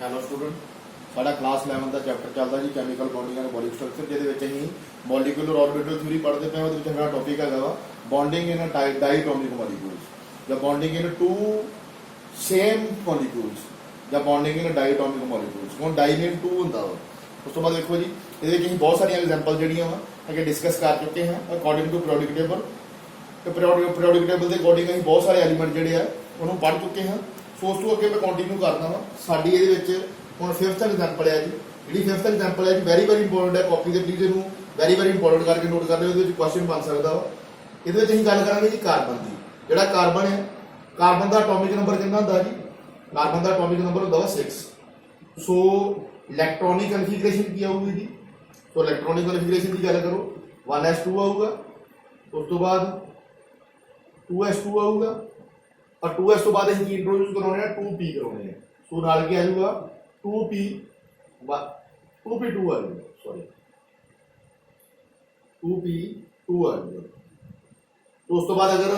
Hello student, ਸਾਡਾ class 11 ਦਾ chapter ਚੱਲਦਾ ਜੀ chemical bonding and molecular structure, ਜਿਹਦੇ ਵਿੱਚ ਅਸੀਂ ਮੋਲੀਕੂਲਰ ਆਰਬਿਟਲ ਥਿਊਰੀ ਪੜ੍ਹਦੇ ਪਏ ਹਾਂ। ਉਹਦੇ ਵਿੱਚ ਸਾਡਾ ਟੌਪਿਕ ਹੈਗਾ ਵਾ ਬੌਂਡਿੰਗ ਇਨ ਡਾਇਟੋਮਿਕ ਮੋਲੀਕੂਲਸ ਜਾਂ ਬੌਂਡਿੰਗ ਇਨ ਟੂ ਸੇਮ ਮੋਲੀਕੂਲਸ ਜਾਂ ਬੌਂਡਿੰਗ ਇਨ ਡਾਇਟੋਮਿਕ ਮੋਲੀਕੂਲਸ। ਹੁਣ ਡਾਈ ਮੀਨ ਟੂ ਹੁੰਦਾ ਵਾ। ਉਸ ਤੋਂ ਬਾਅਦ ਦੇਖੋ ਜੀ, ਇਹਦੇ ਵਿੱਚ ਅਸੀਂ ਬਹੁਤ ਸਾਰੀਆਂ ਐਗਜ਼ਾਮਪਲ ਜਿਹੜੀਆਂ ਵਾ ਅੱਗੇ ਡਿਸਕਸ ਕਰ ਚੁੱਕੇ ਹਾਂ ਅਕੋਰਡਿੰਗ ਟੂ ਪੀਰੀਓਡਿਕ ਟੇਬਲ। ਤੇ ਪੀਰੀਓਡਿਕ ਟੇਬਲ ਦੇ ਅਕੋਰਡਿੰਗ ਅਸੀਂ ਬਹੁਤ ਸਾਰੇ ਐਲੀਮੈਂਟ ਜਿਹੜੇ ਆ ਉਹਨੂੰ ਪੜ੍ਹ ਚੁੱਕੇ ਹਾਂ। ਸੋ ਉਸ ਤੋਂ ਅੱਗੇ ਮੈਂ ਕੰਟੀਨਿਊ ਕਰਦਾ ਵਾ। ਸਾਡੀ ਇਹਦੇ ਵਿੱਚ ਹੁਣ 5th ਐਗਜ਼ਾਮਪਲ ਹੈ ਜੀ। ਜਿਹੜੀ 5th ਐਗਜ਼ਾਮਪਲ ਹੈ ਜੀ ਵੈਰੀ ਇੰਪੋਰਟੈਂਟ ਹੈ। ਕਾਪੀ ਦੇ ਪਲੀਜ਼ ਇਹਨੂੰ ਵੈਰੀ ਇੰਪੋਰਟੈਂਟ ਕਰਕੇ ਨੋਟ ਕਰ ਲਿਓ। ਇਹਦੇ ਵਿੱਚ ਕੁਐਸਚਨ ਬਣ ਸਕਦਾ ਵਾ। ਇਹਦੇ ਵਿੱਚ ਅਸੀਂ ਗੱਲ ਕਰਾਂਗੇ ਜੀ ਕਾਰਬਨ ਦੀ। ਜਿਹੜਾ ਕਾਰਬਨ ਹੈ, ਕਾਰਬਨ ਦਾ ਐਟੋਮਿਕ ਨੰਬਰ ਕਿੰਨਾ ਹੁੰਦਾ ਜੀ? ਕਾਰਬਨ ਦਾ ਐਟੋਮਿਕ ਨੰਬਰ ਹੁੰਦਾ ਵਾ 6। ਸੋ ਇਲੈਕਟ੍ਰੋਨਿਕ ਕਨਫੀਗਰੇਸ਼ਨ ਕੀ ਆਊਗੀ ਜੀ? ਸੋ ਇਲੈਕਟ੍ਰੋਨਿਕ ਕਨਫੀਗਰੇਸ਼ਨ ਦੀ ਗੱਲ ਕਰੋ 1s2 ਆਊਗਾ। ਉਸ ਤੋਂ ਬਾਅਦ 2s2 ਆਊਗਾ और 2s ਤੋਂ ਬਾਅਦ ਅਸੀਂ ਕੀ ਇੰਟਰੋਡਿਊਸ ਕਰਾਉਣੇ ਆ? 2p ਕਰਾਉਣੇ ਆ। ਸੋ ਨਾਲ ਕੀ ਆ ਜਾਊਗਾ 2p 2p2 ਆ ਜਾਊਗਾ। ਸੌਰੀ 2p2 ਆ ਜਾਊਗਾ। ਉਸ ਤੋਂ ਬਾਅਦ ਅਗਰ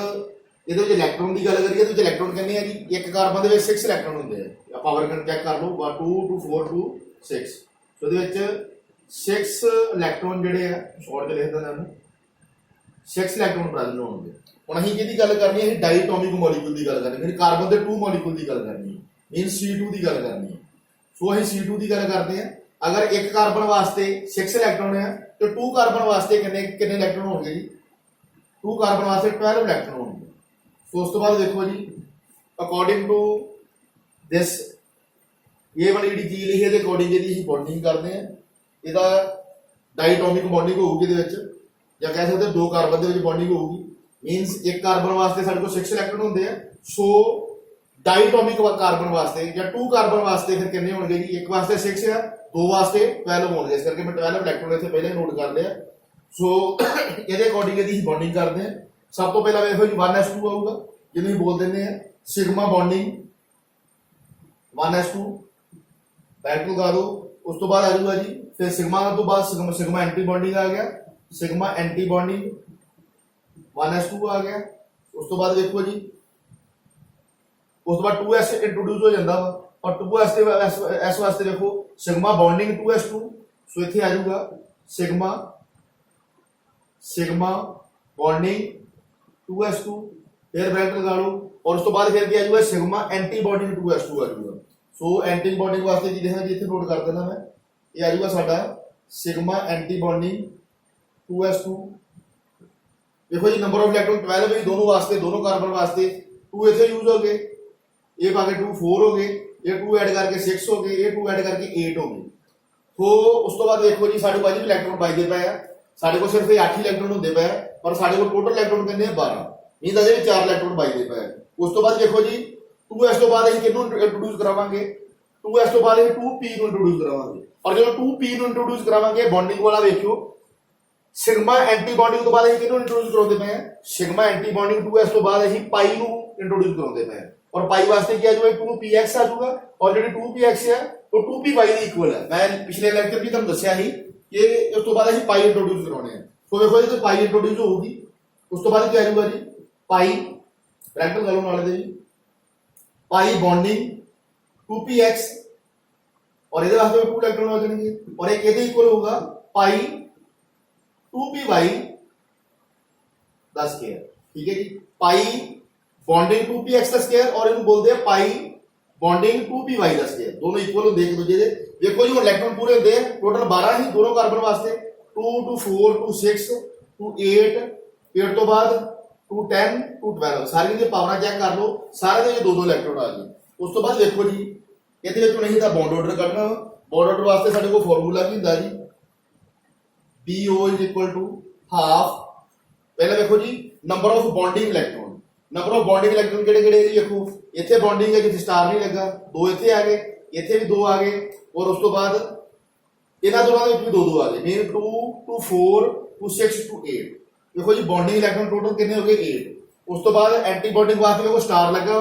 ਇਹਦੇ ਵਿੱਚ ਇਲੈਕਟ੍ਰੋਨ ਦੀ ਗੱਲ ਕਰੀਏ ਤਾਂ ਇਲੈਕਟ੍ਰੋਨ ਕਹਿੰਦੇ ਆ ਜੀ ਇੱਕ ਕਾਰਬਨ ਦੇ ਵਿੱਚ 6 ਇਲੈਕਟ੍ਰੋਨ ਹੁੰਦੇ ਆ। ਪਾਵਰ ਕਨ ਚੈੱਕ ਕਰ ਲਓ 2 2 4 2 6। ਸੋ ਇਹਦੇ ਵਿੱਚ 6 ਇਲੈਕਟ੍ਰੋਨ ਜਿਹੜੇ ਆ ਸ਼ਾਰਟ ਤੇ ਲਿਖ ਦਿੰਦਾ ਇਹਨੂੰ 6 ਇਲੈਕਟ੍ਰੋਨ ਪ੍ਰੈਜ਼ੈਂਟ ਹੋਣਗੇ। ਹੁਣ ਅਸੀਂ ਜਿਹਦੀ ਗੱਲ ਕਰਨੀ ਹੈ ਡਾਇਟੋਮਿਕ ਮੋਲੀਕੂਲ ਦੀ ਗੱਲ ਕਰਨੀ ਹੈ, ਕਾਰਬਨ ਦੇ 2 ਮੋਲੀਕੂਲ ਦੀ ਗੱਲ ਕਰਨੀ ਹੈ, ਮੀਨ C2 ਦੀ ਗੱਲ ਕਰਨੀ ਹੈ। ਸੋ ਅਸੀਂ C2 ਦੀ ਗੱਲ ਕਰਦੇ ਹਾਂ। ਅਗਰ ਇੱਕ ਕਾਰਬਨ ਵਾਸਤੇ 6 ਇਲੈਕਟ੍ਰੋਨ ਹੈ ਤੇ 2 ਕਾਰਬਨ ਵਾਸਤੇ ਕਿੰਨੇ ਇਲੈਕਟ੍ਰੋਨ ਹੋਣਗੇ ਜੀ? 2 ਕਾਰਬਨ ਵਾਸਤੇ 12 ਇਲੈਕਟ੍ਰੋਨ ਹੋਣਗੇ। ਸੋ ਉਸ ਤੋਂ ਬਾਅਦ ਦੇਖੋ ਜੀ ਅਕੋਰਡਿੰਗ ਟੂ ਦਿਸ ਇਹ ਵਾਲੀ ਜਿਹੜੀ ਚੀਜ਼ ਲਿਖੀ ਇਹਦੇ ਅਕੋਰਡਿੰਗ ਇਹਦੀ ਅਸੀਂ ਬੌਂਡਿੰਗ ਕਰਦੇ ਹਾਂ। ਇਹਦਾ ਡਾਇਟੋਮਿਕ ਬੌਂਡਿੰਗ ਹੋਊਗੀ ਇਹਦੇ ਵਿੱਚ, ਜਾਂ ਕਹਿ ਸਕਦੇ 2 ਕਾਰਬਨ ਦੇ ਵਿੱਚ ਬੌਂਡਿੰਗ ਹੋਊਗੀ। मीनस एक कार्बन वास्ते साढ़े को 6 इलेक्ट्रॉन होंगे हैं। सो डाइटोमिक कार्बन वास्ते या 2 कार्बन वास्ते फिर कितने होंगे जी? एक वास्ते 6 है, 2 वास्ते 12 होंगे। इस करके मैं 12 इलेक्ट्रॉन इतने पहले नोट कर लिया। सो ये अकॉर्डिंग यदि बॉन्डिंग करते हैं सब तो पहला देखो जी 1s2 आऊगा, जिन्हें बोल देते हैं सिग्मा बॉन्डिंग 1s2 बैटल लगा दो। उस तो बाद आ जाऊगा जी फिर सिग्मा तो बाद सिग्मा एंटी बॉन्डिंग आ गया, सिग्मा एंटी बॉन्डिंग 1s2 आ गया। उस तो बाद देखो जी उस तो बाद 2s इंट्रोड्यूस हो जाता वा और 2s वास्ते देखो सिग्मा बॉन्डिंग 2s2। सो इत्थे आ जाऊगा सिग्मा बॉन्डिंग 2s2 फिर ब्रैकेट लगा लो और उस तो बाद फिर क्या आ जाऊगा सिग्मा एंटी बॉन्डिंग 2s2 आ जाऊगा। सो एंटी बॉन्डिंग वास्ते जी देखा जी इत्थे नोट कर देना मैं, ये आ जाऊगा साडा सिग्मा एंटी बॉन्डिंग 2s2। देखो जी नंबर ऑफ इलेक्ट्रॉन 12 है दोनों वास्ते, दोनों कार्बन वास्ते। 2 इथे यूज हो गए, एक आगे 2 4 हो गए, ये 2 ऐड करके 6 हो गए, ये 2 ऐड करके 8 हो गए। तो उस तो बाद देखो जी साढ़े 5 इलेक्ट्रॉन बचते पे है। साढ़े को सिर्फ 8 इलेक्ट्रॉन होंगे पे है पर साढ़े को टोटल इलेक्ट्रॉन कितने 12, मीन अजे 4 इलेक्ट्रॉन बचते पे है। उस तो बाद देखो जी 2s तो बाद किहनूं इंट्रोड्यूस करावांगे? 2s तो बाद 2p को इंट्रोड्यूस करावांगे और जो 2p को इंट्रोड्यूस करावांगे बॉन्डिंग वाला देखियो सिग्मा एंटी बॉन्डिंग तो बाद ਅਸੀਂ ਕਿਹਨੂੰ ਇੰਟਰੋਡਿਊਸ ਕਰਾਉਂਦੇ ਪਏ ਆ? ਸਿਗਮਾ ਐਂਟੀ ਬੌਂਡਿੰਗ 2s ਤੋਂ ਬਾਅਦ ਅਸੀਂ ਪਾਈ ਨੂੰ ਇੰਟਰੋਡਿਊਸ ਕਰਾਉਂਦੇ ਪਏ ਆ ਔਰ ਪਾਈ ਵਾਸਤੇ ਕੀ ਆ ਜਾਊਗਾ 2px ਆ ਜਾਊਗਾ ਔਰ ਜਿਹੜੀ 2px ਹੈ ਉਹ 2py ਦੇ ਇਕੁਅਲ ਹੈ। ਮੈਂ ਪਿਛਲੇ ਲੈਕਚਰ ਵੀ ਤੁਹਾਨੂੰ ਦੱਸਿਆ ਸੀ ਕਿ ਉਸ ਤੋਂ ਬਾਅਦ ਅਸੀਂ ਪਾਈ ਇੰਟਰੋਡਿਊਸ ਕਰਾਉਣੇ ਆ। ਸੋ ਦੇਖੋ ਜਦੋਂ ਪਾਈ ਇੰਟਰੋਡਿਊਸ ਹੋਊਗੀ ਉਸ ਤੋਂ ਬਾਅਦ ਕੀ ਆ ਜਾਊਗਾ ਜੀ ਪਾਈ ਬ੍ਰੈਕਟ ਲਾ ਲਓ ਨਾਲੇ ਦੇ ਜੀ ਪਾਈ ਬੌਂਡਿੰਗ 2px और ਇਹਦੇ ਵਾਸਤੇ 2 ਇਲੈਕਟ੍ਰੋਨ ਹੋ ਜਾਣਗੇ ਔਰ ਇੱਕ ਇਹਦੇ ਇਕੁਅਲ ਹੋਊਗਾ ਪਾਈ 2py ਦਾ ਸਕੁਅਰ। ठीक है जी पाई बॉन्डिंग 2px का स्क्वायर और इनको बोलते हैं पाई बॉन्डिंग 2py का स्क्वायर। दोनों इक्वल होंगे एक दूसरे से। देखो जी इलेक्ट्रॉन पूरे होंगे टोटल 12 ही दोनों कार्बन वास्ते 2 2 4 2 6 2 8 8 तो बाद 2 10 2 12 सारी दी पावर चेक कर लो सारे दे 2 2 इलेक्ट्रॉन आ गए। उस तो बाद देखो जी ਇਹਦੇ ਵਿੱਚੋਂ ਨਹੀਂ ਤਾਂ ਬੌਂਡ ਆਰਡਰ ਕੱਢਣਾ। ਬੌਂਡ ਆਰਡਰ ਵਾਸਤੇ ਸਾਡੇ ਕੋਲ ਫਾਰਮੂਲਾ ਕੀ ਹੁੰਦਾ ਜੀ BO is equal to half। पहले देखो जी number of bonding electron, number of bonding electron केड़े-केड़े जी देखो इथे बॉन्डिंग है जिथे स्टार नहीं लगा 2 इथे आ गए, इथे भी 2 आ गए और उस तो बाद इन्हां दोनों दे विच 2 आ गए मीन 2 2 4 2 6 2 8। देखो जी बॉन्डिंग इलेक्ट्रॉन टोटल कितने हो गए 8। उस तो बाद एंटी बॉन्डिंग वास्ते देखो स्टार लगा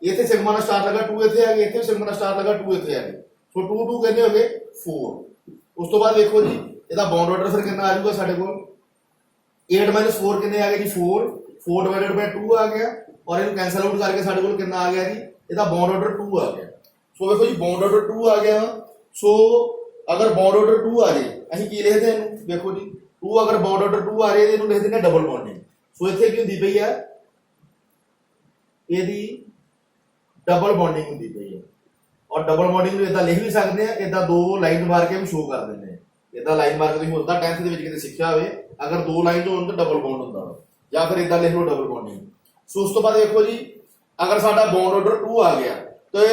इथे सिग्मा का स्टार लगा 2 इथे आ गए, इथे सिग्मा का स्टार लगा 2 इथे आ गए। सो 2 2 कितने हो गए 4। उस तो बाद देखो जी ਇਹਦਾ बॉन्ड ऑर्डर फिर कितना आ जाऊगा ਸਾਡੇ ਕੋਲ 8 - 4 कितने आ गए जी 4 4 डिवाइडेड बाय 2 आ गया और इनको कैंसिल आउट करके ਸਾਡੇ ਕੋਲ कितना आ गया जी ਇਹਦਾ बॉन्ड ऑर्डर 2 आ गया। सो देखो जी बॉन्ड ऑर्डर 2 आ गया। सो अगर बॉन्ड ऑर्डर 2 आ जाए ਅਸੀਂ ਕੀ ਲਿਖਦੇ ਹਾਂ ਇਹਨੂੰ, ਦੇਖੋ ਜੀ 2 ਅਗਰ ਬੌਂਡ ਆਰਡਰ 2 ਆ ਰਿਹਾ ਇਹਨੂੰ ਲਿਖ ਦਿੰਦੇ ਡਬਲ ਬੌਂਡਿੰਗ। ਸੋ ਇੱਥੇ ਕੀ ਹੁੰਦੀ ਪਈ ਹੈ, ਇਹਦੀ ਡਬਲ ਬੌਂਡਿੰਗ ਹੁੰਦੀ ਪਈ ਹੈ। ਔਰ ਡਬਲ ਬੌਂਡਿੰਗ ਨੂੰ ਇਦਾਂ ਲਿਖ ਵੀ ਸਕਦੇ ਆ, ਇਦਾਂ ਦੋ ਲਾਈਨ ਮਾਰ ਕੇ ਵੀ ਸ਼ੋ ਕਰ ਦਿੰਦੇ ਆ। ਇਦਾਂ ਲਾਈਨ ਮਾਰ ਕੇ ਤੁਸੀਂ ਹੁੰਦਾ 10th ਦੇ ਵਿੱਚ ਕਿਤੇ ਸਿੱਖਿਆ ਹੋਵੇ, ਅਗਰ ਦੋ ਲਾਈਨ ਹੋਣ ਤਾਂ ਡਬਲ ਬੌਂਡ ਹੁੰਦਾ ਵਾ, ਜਾਂ ਫਿਰ ਇਦਾਂ ਲਿਖ ਲਓ ਡਬਲ ਬੌਂਡਿੰਗ। ਸੋ ਉਸ ਤੋਂ ਬਾਅਦ ਦੇਖੋ ਜੀ ਅਗਰ ਸਾਡਾ ਬੌਂਡ ਆਰਡਰ 2 ਆ ਗਿਆ ਤੇ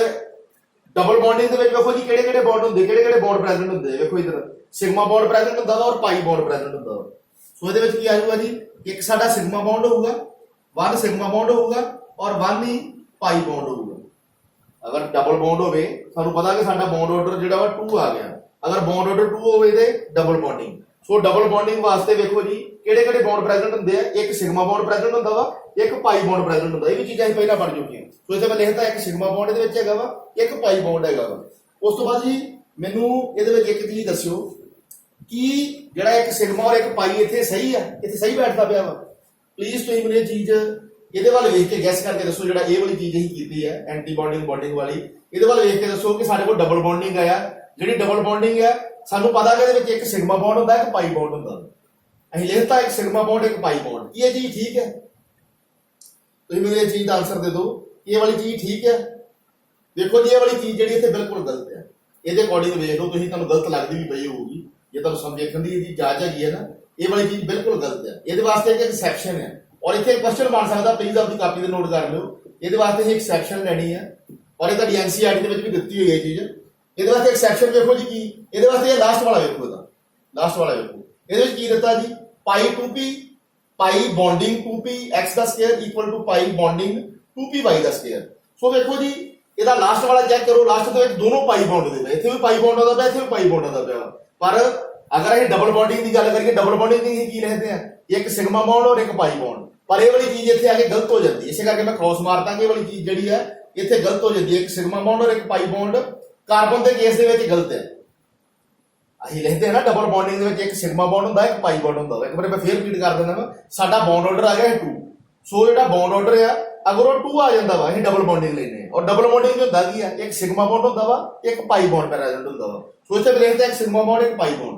ਡਬਲ ਬੌਂਡਿੰਗ ਦੇ ਵਿੱਚ ਵੇਖੋ ਜੀ ਕਿਹੜੇ ਕਿਹੜੇ ਬੌਂਡ ਹੁੰਦੇ, ਕਿਹੜੇ ਕਿਹੜੇ ਬੌਂਡ ਪ੍ਰੈਜ਼ੈਂਟ ਹੁੰਦੇ। ਵੇਖੋ ਇਧਰ ਸਿਗਮਾ ਬੌਂਡ ਪ੍ਰੈਜ਼ੈਂਟ ਹੁੰਦਾ ਵਾ ਔਰ ਪਾਈ ਬੌਂਡ ਪ੍ਰੈਜ਼ੈਂਟ ਹੁੰਦਾ ਵਾ। ਸੋ ਇਹਦੇ ਵਿੱਚ ਕੀ ਆ ਜਾਊਗਾ ਜੀ, ਇੱਕ ਸਾਡਾ ਸਿਗਮਾ ਬੌਂਡ ਹੋਊਗਾ, 1 ਸਿਗਮਾ ਬੌਂਡ ਹੋਊਗਾ ਔਰ 1 ਹੀ ਪਾਈ ਬੌਂਡ ਹੋਊਗਾ। ਅਗਰ ਡਬਲ ਬੌਂਡ ਹੋਵੇ ਸਾਨੂੰ ਪਤਾ ਕਿ ਸਾਡਾ ਬੌਂਡ ਆਰਡਰ ਜਿਹੜਾ ਵਾ 2 ਆ ਗਿਆ। ਅਗਰ ਬੌਂਡ ਆਰਡਰ 2 ਹੋਵੇ ਤੇ ਡਬਲ ਬੌਂਡਿੰਗ। ਸੋ ਡਬਲ ਬੌਂਡਿੰਗ ਵਾਸਤੇ ਵੇਖੋ ਜੀ ਕਿਹੜੇ ਕਿਹੜੇ ਬੌਂਡ ਪ੍ਰੈਜ਼ੈਂਟ ਹੁੰਦੇ ਆ, ਇੱਕ ਸਿਗਮਾ ਬੌਂਡ ਪ੍ਰੈਜ਼ੈਂਟ ਹੁੰਦਾ ਵਾ, ਇੱਕ ਪਾਈ ਬੌਂਡ ਪ੍ਰੈਜ਼ੈਂਟ ਹੁੰਦਾ। ਇਹ ਵੀ ਚੀਜ਼ਾਂ ਅਸੀਂ ਪਹਿਲਾਂ ਪੜ੍ਹ ਚੁੱਕੇ ਹਾਂ। ਸੋ ਇੱਥੇ ਮੈਂ ਲਿਖਦਾ ਇੱਕ ਸਿਗਮਾ ਬੌਂਡ ਦੇ ਵਿੱਚ ਹੈਗਾ ਵਾ, ਇੱਕ ਪਾਈ ਬੌਂਡ ਹੈਗਾ ਵਾ। ਉਸ ਤੋਂ ਬਾਅਦ ਜੀ ਮੈਨੂੰ ਇਹਦੇ ਵਿੱਚ ਇੱਕ ਚੀਜ਼ ਦੱਸਿਓ ਕਿ ਜਿਹੜਾ ਇੱਕ ਸਿਗਮਾ ਔਰ ਇੱਕ ਪਾਈ ਇੱਥੇ ਸਹੀ ਆ, ਇੱਥੇ ਸਹੀ ਬੈਠਦਾ ਪਿਆ ਵਾ। ਪਲੀਜ਼ ਤੁਸੀਂ ਮੈਨੂੰ ਇਹ ਚੀਜ਼ ਇਹਦੇ ਵੱਲ ਵੇਖ ਕੇ ਗੈਸ ਕਰਕੇ ਦੱਸੋ। ਜਿਹੜਾ ਇਹ ਵਾਲੀ ਚੀਜ਼ ਅਸੀਂ ਕੀਤੀ ਹੈ ਐਂਟੀ ਬੌਂਡਿੰਗ ਬੌਂਡਿੰਗ ਵਾਲੀ, ਇਹਦੇ ਵੱਲ ਵੇਖ ਕੇ ਦੱਸੋ ਕਿ ਸਾਡੇ ਕੋਲ ਡਬਲ ਬੌਂਡਿੰਗ ਆਇਆ। ਜਿਹੜੀ ਡਬਲ ਬੌਂਡਿੰਗ ਹੈ ਸਾਨੂੰ ਪਤਾ ਕਿ ਇਹਦੇ ਵਿੱਚ ਇੱਕ ਸਿਗਮਾ ਬੌਂਡ ਹੁੰਦਾ, ਇੱਕ ਪਾਈ ਬੌਂਡ ਹੁੰਦਾ। ਅਸੀਂ ਲਿਖਤਾ ਇੱਕ ਸਿਗਮਾ ਬੌਂਡ ਇੱਕ ਪਾਈ ਬੌਂਡ। ਕੀ ਇਹ ਚੀਜ਼ ਠੀਕ ਹੈ? ਤੁਸੀਂ ਮੈਨੂੰ ਇਹ ਚੀਜ਼ ਦਾ ਆਨਸਰ ਦੇ ਦਿਓ ਕਿ ਇਹ ਵਾਲੀ ਚੀਜ਼ ਠੀਕ ਹੈ। ਦੇਖੋ ਜੀ ਇਹ ਵਾਲੀ ਚੀਜ਼ ਜਿਹੜੀ ਇੱਥੇ ਬਿਲਕੁਲ ਗਲਤ ਹੈ। ਇਹਦੇ ਅਕੋਰਡਿੰਗ ਵੇਖ ਲਓ ਤੁਸੀਂ, ਤੁਹਾਨੂੰ ਗਲਤ ਲੱਗਦੀ ਵੀ ਪਈ ਹੋਊਗੀ। ਜੇ ਤੁਹਾਨੂੰ ਸਮਝਣ ਦੀ ਇਹਦੀ ਜਾਂਚ ਹੈਗੀ ਹੈ ਨਾ, ਇਹ ਵਾਲੀ ਚੀਜ਼ ਬਿਲਕੁਲ ਗਲਤ ਹੈ। ਇਹਦੇ ਵਾਸਤੇ ਇੱਕ ਐਕਸੈਪਸ਼ਨ ਹੈ ਔਰ ਇੱਥੇ ਕੁਐਸਚਨ ਬਣ ਸਕਦਾ, ਪਲੀਜ਼ ਆਪਣੀ ਕਾਪੀ ਤੇ ਨੋਟ ਕਰ ਲਿਓ। ਇਹਦੇ ਵਾਸਤੇ ਅਸੀਂ ਐਕਸੈਪਸ਼ਨ ਲੈਣੀ ਹੈ ਔਰ ਇਹ ਤੁਹਾਡੀ ਐਨਸੀਈਆਰਟੀ ਦੇ ਵਿੱਚ ਵੀ ਦਿੱਤੀ ਹੋਈ ਹੈ ਚੀਜ਼। ਇਹਦੇ ਵਾਸਤੇ ਐਕਸੈਪਸ਼ਨ ਵੇਖੋ ਜੀ ਕੀ, ਇਹਦੇ ਵਾਸਤੇ ਇਹ ਲਾਸਟ ਵਾਲਾ ਵੇਖੋ, ਇਹਦਾ ਲਾਸਟ ਵਾਲਾ ਵੇਖੋ। ਇਹਦੇ ਵਿੱਚ ਕੀ ਦਿੱਤਾ ਜੀ, pi 2p pi bonding 2p x ਦਾ square equal to pi bonding 2p y ਦਾ ਸਕੁਅਰ। ਸੋ ਵੇਖੋ ਜੀ ਇਹਦਾ ਲਾਸਟ ਵਾਲਾ ਚੈੱਕ ਕਰੋ, ਲਾਸਟ ਦੇ ਵਿੱਚ ਦੋਨੋਂ ਪਾਈ ਬੌਂਡ ਦੇ ਪਏ, ਇੱਥੇ ਵੀ ਪਾਈ ਬੌਂਡ ਆਉਂਦਾ ਪਿਆ, ਇੱਥੇ ਵੀ ਪਾਈ ਬੌਂਡ ਆਉਂਦਾ ਪਿਆ। ਪਰ ਅਗਰ ਅਸੀਂ ਡਬਲ ਬੌਂਡਿੰਗ ਦੀ ਗੱਲ ਕਰੀਏ, ਡਬਲ ਬੌਂਡਿੰਗ ਦੀ ਕੀ ਲਿਖਦੇ ਆ, ਇੱਕ ਸਿਗਮਾ ਬੌਂਡ ਔਰ ਇੱਕ ਪਾਈ ਬੌਂਡ। ਪਰ ਇਹ ਵਾਲੀ ਚੀਜ਼ ਇੱਥੇ ਆ ਕੇ ਗਲਤ ਹੋ ਜਾਂਦੀ ਹੈ, ਇਸੇ ਕਰਕੇ ਮੈਂ ਕ੍ਰੋਸ ਮਾਰਤਾ ਕਿ ਇਹ ਵਾਲੀ ਚੀਜ਼ ਜਿਹੜੀ ਹੈ ਇੱਥੇ ਗਲਤ ਹੋ ਜਾਂਦੀ ਹੈ। ਇੱਕ ਸਿਗਮਾ ਬੌਂਡ ਔਰ ਇੱਕ ਪਾਈ ਬੌਂਡ ਕਾਰਬਨ ਦੇ ਕੇਸ ਦੇ ਵਿੱਚ ਗਲਤ ਹੈ। ਅਸੀਂ ਲਿਖਦੇ ਹਾਂ ਨਾ ਡਬਲ ਬੌਂਡਿੰਗ ਦੇ ਵਿੱਚ ਇੱਕ ਸਿਗਮਾ ਬੌਂਡ ਹੁੰਦਾ, ਇੱਕ ਪਾਈ ਬੌਂਡ ਹੁੰਦਾ। ਇੱਕ ਵਾਰ ਮੈਂ ਫੇਰ ਰਿਪੀਟ ਕਰ ਦਿੰਦਾ ਵਾ, ਸਾਡਾ ਬੌਂਡ ਆਰਡਰ ਆ ਗਿਆ 2। ਸੋ ਜਿਹੜਾ ਬੌਂਡ ਆਰਡਰ ਆ ਅਗਰ ਉਹ 2 ਆ ਜਾਂਦਾ ਵਾ, ਅਸੀਂ ਡਬਲ ਬੌਂਡਿੰਗ ਲੈਨੇ ਆ। ਔਰ ਡਬਲ ਬੌਂਡਿੰਗ ਵਿੱਚ ਹੁੰਦਾ ਕੀ ਆ, ਇੱਕ ਸਿਗਮਾ ਬੌਂਡ ਹੁੰਦਾ ਵਾ, ਇੱਕ ਪਾਈ ਬੌਂਡ ਪ੍ਰੈਜ਼ੈਂਟ ਹੁੰਦਾ ਵਾ। ਸੋ ਇੱਥੇ ਲਿਖਦੇ ਇੱਕ ਸਿਗਮਾ ਬੌਂਡ ਇੱਕ ਪਾਈ ਬੌਂਡ।